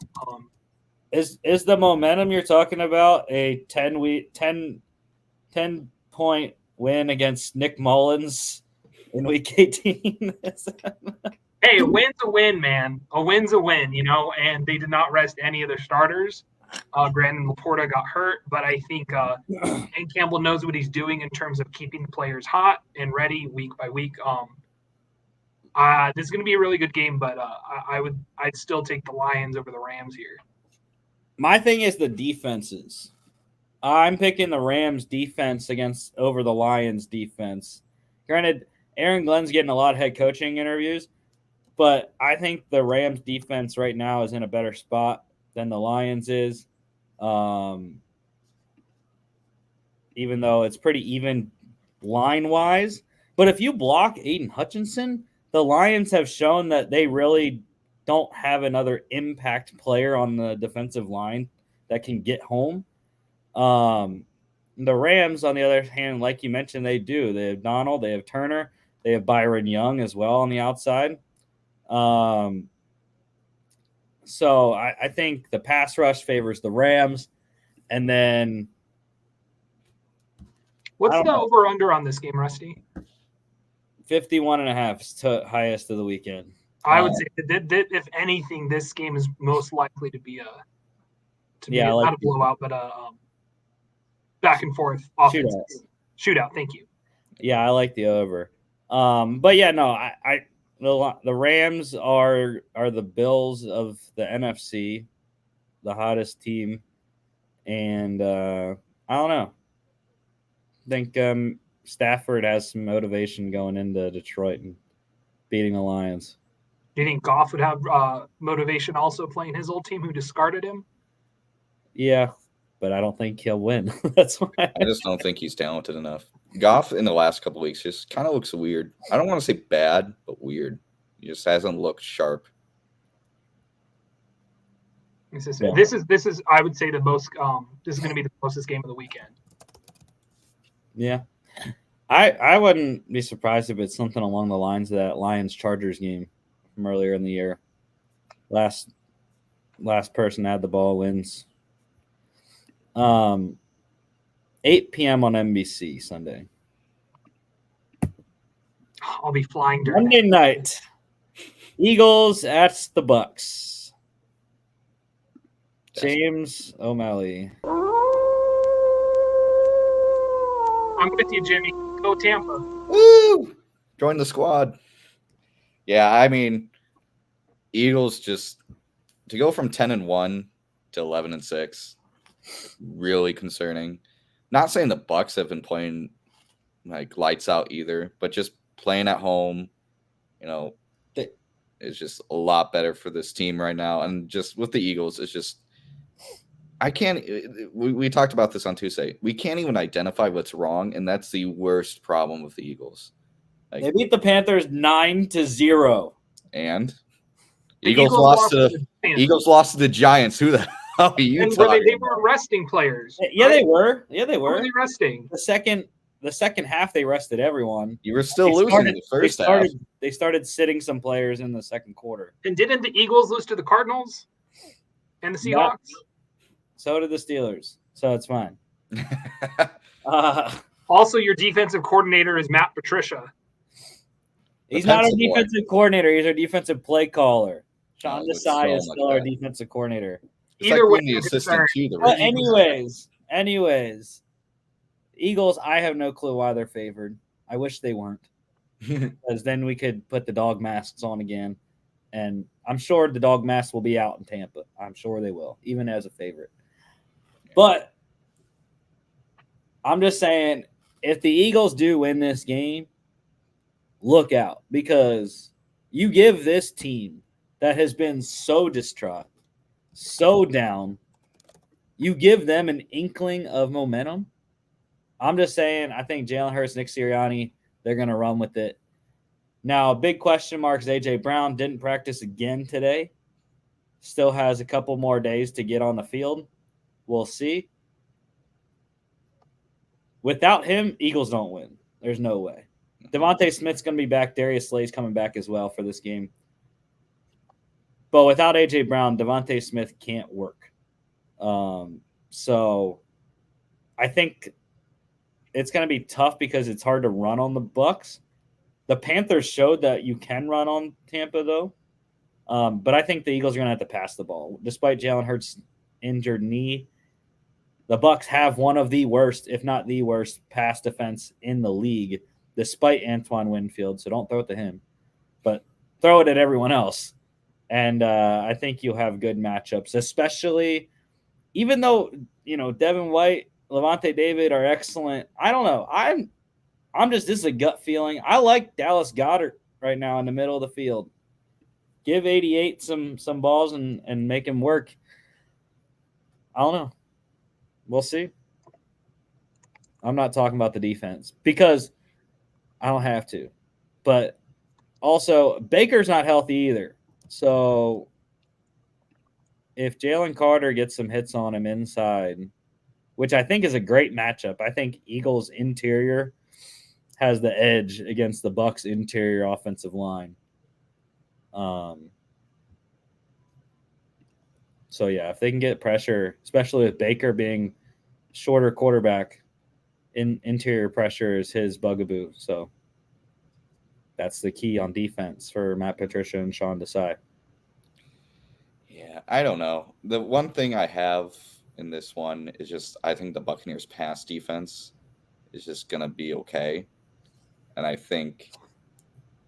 Is the momentum you're talking about a 10 point win against Nick Mullins in Week 18? Hey, a win's a win, man. A win's a win, and they did not rest any of their starters. Brandon Laporta got hurt, but I think Dan Campbell knows what he's doing in terms of keeping the players hot and ready week by week. This is going to be a really good game, but I'd still take the Lions over the Rams here. My thing is the defenses. I'm picking the Rams defense over the Lions defense. Granted, Aaron Glenn's getting a lot of head coaching interviews, but I think the Rams defense right now is in a better spot than the Lions is. Even though it's pretty even line-wise. But if you block Aiden Hutchinson, the Lions have shown that they really don't have another impact player on the defensive line that can get home. The Rams, on the other hand, like you mentioned, they do. They have Donald, they have Turner, they have Byron Young as well on the outside. So I think the pass rush favors the Rams. And then what's the over-under on this game, Rusty? 51.5 is highest of the weekend. I would say that if anything, this game is most likely to be not a blowout, but a back and forth offense. Shootout. Thank you. Yeah, I like the over. But yeah, no, the Rams are the Bills of the NFC, the hottest team, and I don't know. I think Stafford has some motivation going into Detroit and beating the Lions. Do you think Goff would have motivation also playing his old team who discarded him? Yeah, but I don't think he'll win. That's why I just don't think he's talented enough. Goff in the last couple of weeks just kind of looks weird. I don't want to say bad, but weird. He just hasn't looked sharp. This is I would say the most this is going to be the closest game of the weekend. Yeah. I wouldn't be surprised if it's something along the lines of that Lions-Chargers game from earlier in the year. Last person had the ball wins. 8 p.m. on NBC Sunday. I'll be flying during Monday night. Eagles at the Bucks. James O'Malley. I'm with you, Jimmy. Go Tampa. Woo! Join the squad. Yeah, I mean, Eagles just to go from 10-1 to 11-6, really concerning. Not saying the Bucks have been playing like lights out either, but just playing at home, is just a lot better for this team right now. And just with the Eagles, it's just we talked about this on Tuesday. We can't even identify what's wrong, and that's the worst problem with the Eagles. They beat the Panthers 9-0. And Eagles lost to the Giants. Eagles lost to the Giants. Who the hell are you And talking they about? were resting players. Yeah, right? they were. Yeah, they Who were were. they resting? The second half, they rested everyone. You were still losing the first half. They started sitting some players in the second quarter. And didn't the Eagles lose to the Cardinals and the Seahawks? So did the Steelers. So it's fine. Also, your defensive coordinator is Matt Patricia. He's not our defensive coordinator. He's our defensive play caller. Sean Desai is still our defensive coordinator. Either way, the assistant to the but anyways, Eagles, I have no clue why they're favored. I wish they weren't. Because then we could put the dog masks on again. And I'm sure the dog masks will be out in Tampa. I'm sure they will, even as a favorite. But I'm just saying, if the Eagles do win this game, look out. Because you give this team that has been so distraught, so down, you give them an inkling of momentum. I'm just saying, I think Jalen Hurts, Nick Sirianni, they're going to run with it. Now, a big question mark is A.J. Brown didn't practice again today. Still has a couple more days to get on the field. We'll see. Without him, Eagles don't win. There's no way. Devontae Smith's going to be back. Darius Slay's coming back as well for this game. But without A.J. Brown, Devontae Smith can't work. So I think it's going to be tough because it's hard to run on the Bucs. The Panthers showed that you can run on Tampa, though. But I think the Eagles are going to have to pass the ball. Despite Jalen Hurts' injured knee, the Bucs have one of the worst, if not the worst, pass defense in the league, despite Antoine Winfield. So don't throw it to him, but throw it at everyone else. And I think you'll have good matchups, especially even though, Devin White, Levante David are excellent. I don't know. This is a gut feeling. I like Dallas Goedert right now in the middle of the field. Give 88 some balls and make him work. I don't know. We'll see. I'm not talking about the defense because I don't have to. But also, Baker's not healthy either. So if Jalen Carter gets some hits on him inside, which I think is a great matchup, I think Eagles interior has the edge against the Bucs interior offensive line. So yeah, if they can get pressure, especially with Baker being shorter quarterback, interior pressure is his bugaboo. So that's the key on defense for Matt Patricia and Sean Desai. Yeah, I don't know. The one thing I have in this one is just I think the Buccaneers' pass defense is just going to be okay. And I think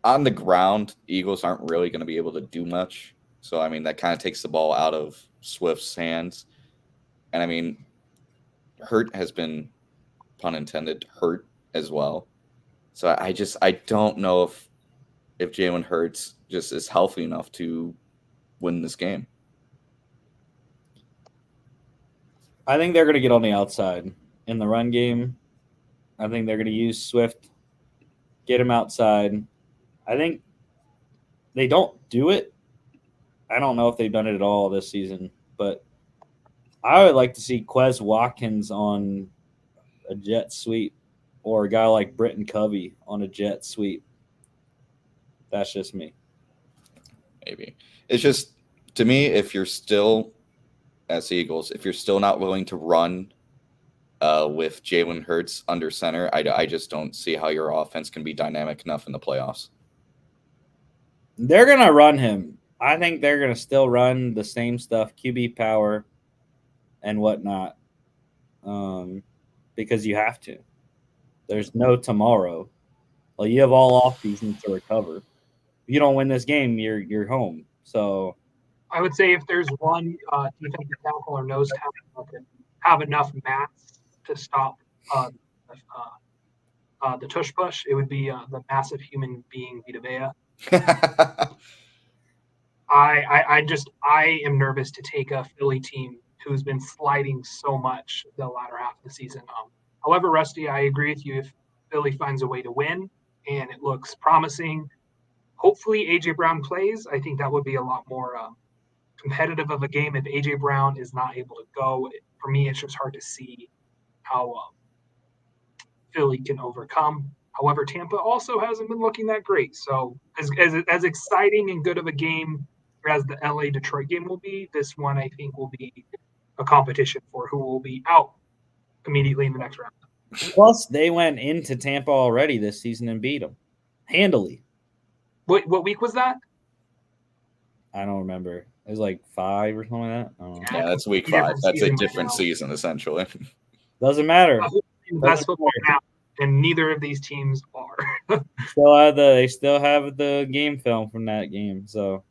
on the ground, Eagles aren't really going to be able to do much. So, I mean, that kind of takes the ball out of Swift's hands. And, I mean, Hurt has been, pun intended, hurt as well. So I don't know if Jalen Hurts just is healthy enough to win this game. I think they're going to get on the outside in the run game. I think they're going to use Swift, get him outside. I think they don't do it. I don't know if they've done it at all this season, but I would like to see Quez Watkins on a jet sweep or a guy like Britton Covey on a jet sweep. That's just me. Maybe. It's just, to me, if you're still, as the Eagles, if you're still not willing to run with Jalen Hurts under center, I just don't see how your offense can be dynamic enough in the playoffs. They're going to run him. I think they're going to still run the same stuff, QB power and whatnot, because you have to. There's no tomorrow. Well, you have all off season to recover. If you don't win this game, you're home. So I would say if there's one defensive tackle or nose tackle that can have enough mass to stop the tush push, it would be the massive human being Vita Vea. I am nervous to take a Philly team who's been sliding so much the latter half of the season. However, Rusty, I agree with you. If Philly finds a way to win and it looks promising, Hopefully, A.J. Brown plays. I think that would be a lot more competitive of a game if A.J. Brown is not able to go. For me, it's just hard to see how Philly can overcome. However, Tampa also hasn't been looking that great. So as exciting and good of a game as the LA Detroit game will be, this one I think will be a competition for who will be out immediately in the next round. Plus, they went into Tampa already this season and beat them handily. What week was that? I don't remember. It was like 5 or something like that. I don't know. Yeah, that's week 5. That's a different season, essentially. Doesn't matter. Best football now, and neither of these teams are. They still have the game film from that game, so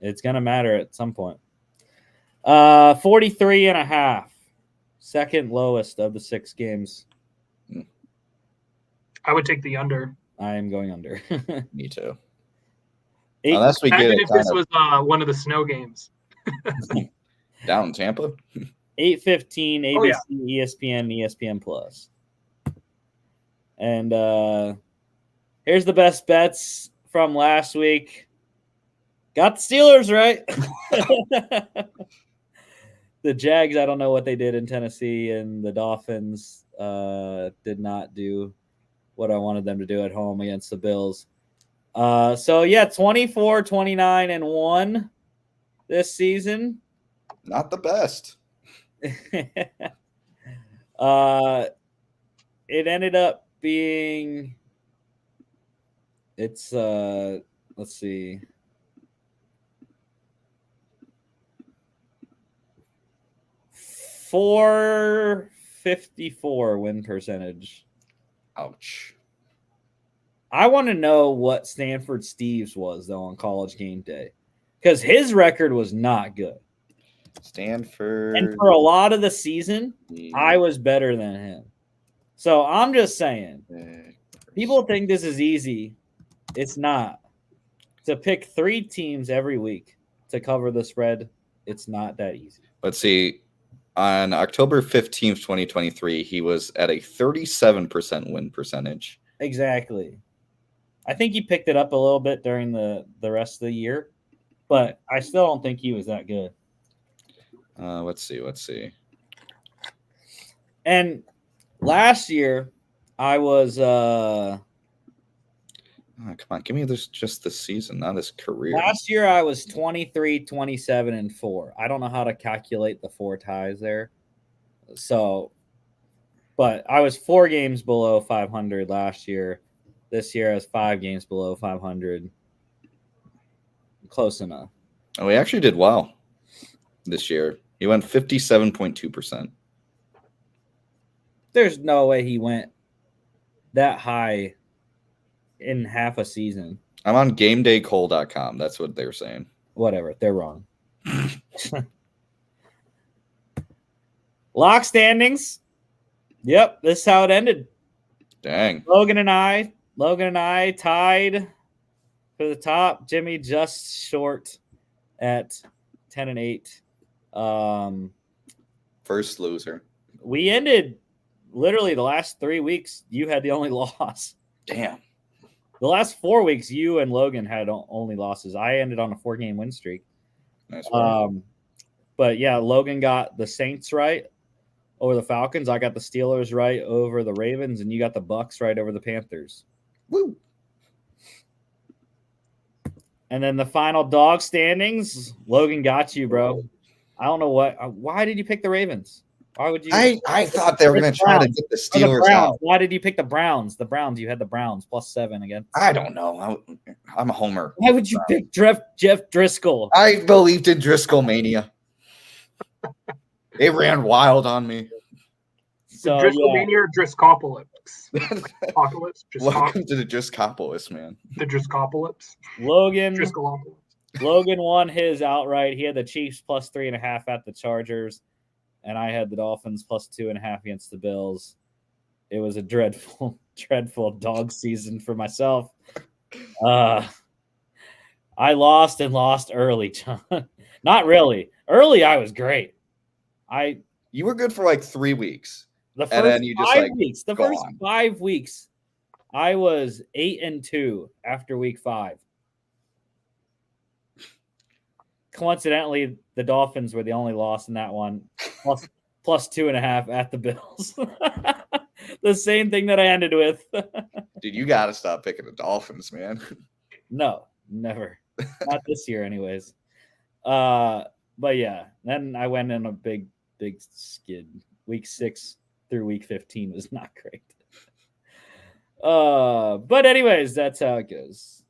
it's gonna matter at some point. 43.5, second lowest of the 6 games. I would take the under. I am going under. Me too. Unless we get it. If this was one of the snow games down in Tampa. 8:15 ABC, ESPN, ESPN Plus. And here's the best bets from last week. Got the Steelers right. The Jags, I don't know what they did in Tennessee, and the Dolphins did not do what I wanted them to do at home against the Bills. 24, 29, and 1 this season. Not the best. It ended up being let's see. .454 win percentage. Ouch. I want to know what Stanford Steve's was, though, on College Game Day. Because his record was not good. Stanford. And for a lot of the season, I was better than him. So I'm just saying, people think this is easy. It's not. To pick 3 teams every week to cover the spread, it's not that easy. Let's see. On October 15th, 2023, he was at a 37% win percentage. Exactly. I think he picked it up a little bit during the rest of the year, but I still don't think he was that good. Let's see. And last year, I was come on, give me just this season, not his career. Last year, I was 23, 27, and 4. I don't know how to calculate the 4 ties there. So, but I was 4 games below 500 last year. This year, I was 5 games below 500. Close enough. Oh, he actually did well this year. He went 57.2%. There's no way he went that high in half a season. I'm on GameDayCole.com. That's what they're saying. Whatever. They're wrong. Lock standings. Yep, this is how it ended. Dang. Logan and I tied for the top. Jimmy just short at 10 and 8. First loser. We ended literally the last 3 weeks. You had the only loss. Damn. The last 4 weeks, you and Logan had only losses. I ended on a 4-game win streak. Nice but yeah, Logan got the Saints right over the Falcons. I got the Steelers right over the Ravens, and you got the Bucks right over the Panthers. Woo. And then the final dog standings, Logan got you, bro. I don't know why did you pick the Ravens? Why would you? I thought they were going to try to get the Steelers out. Why did you pick the Browns? The Browns, you had the Browns +7 again. I don't know. I'm a homer. Why would you pick Jeff Driscoll? I believed in Driscoll mania. It ran wild on me. So, Driscoll mania or Driscopolis? Welcome to the Driscopolis, man. The Driscopolis. Logan won his outright. He had the Chiefs +3.5 at the Chargers. And I had the Dolphins +2.5 against the Bills. It was a dreadful, dreadful dog season for myself. I lost early, John. Not really. Early, I was great. You were good for like 3 weeks. The first 5 weeks. The first gone. 5 weeks, I was 8-2 after week 5. Coincidentally, the Dolphins were the only loss in that one, plus 2.5 at the Bills. The same thing that I ended with. Dude, you got to stop picking the Dolphins, man. No, never. Not this year, anyways. But yeah, then I went in a big skid. Week 6 through week 15 was not great. But anyways, that's how it goes.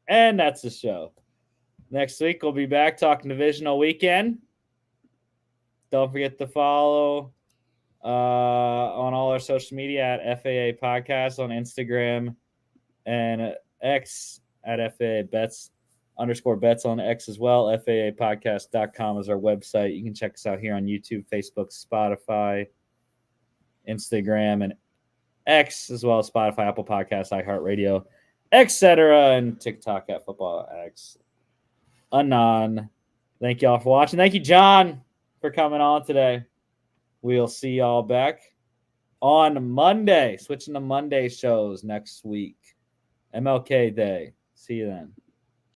And that's the show. Next week we'll be back talking divisional weekend. Don't forget to follow on all our social media at FAA Podcast on Instagram and X at FAA Bets _bets on X as well. FAApodcast.com is our website. You can check us out here on YouTube, Facebook, Spotify, Instagram, and X, as well as Spotify, Apple Podcasts, iHeartRadio, etc., and TikTok at Football X. Anon. Thank y'all for watching. Thank you, John, for coming on today. We'll see y'all back on Monday. Switching to Monday shows next week. MLK Day. See you then.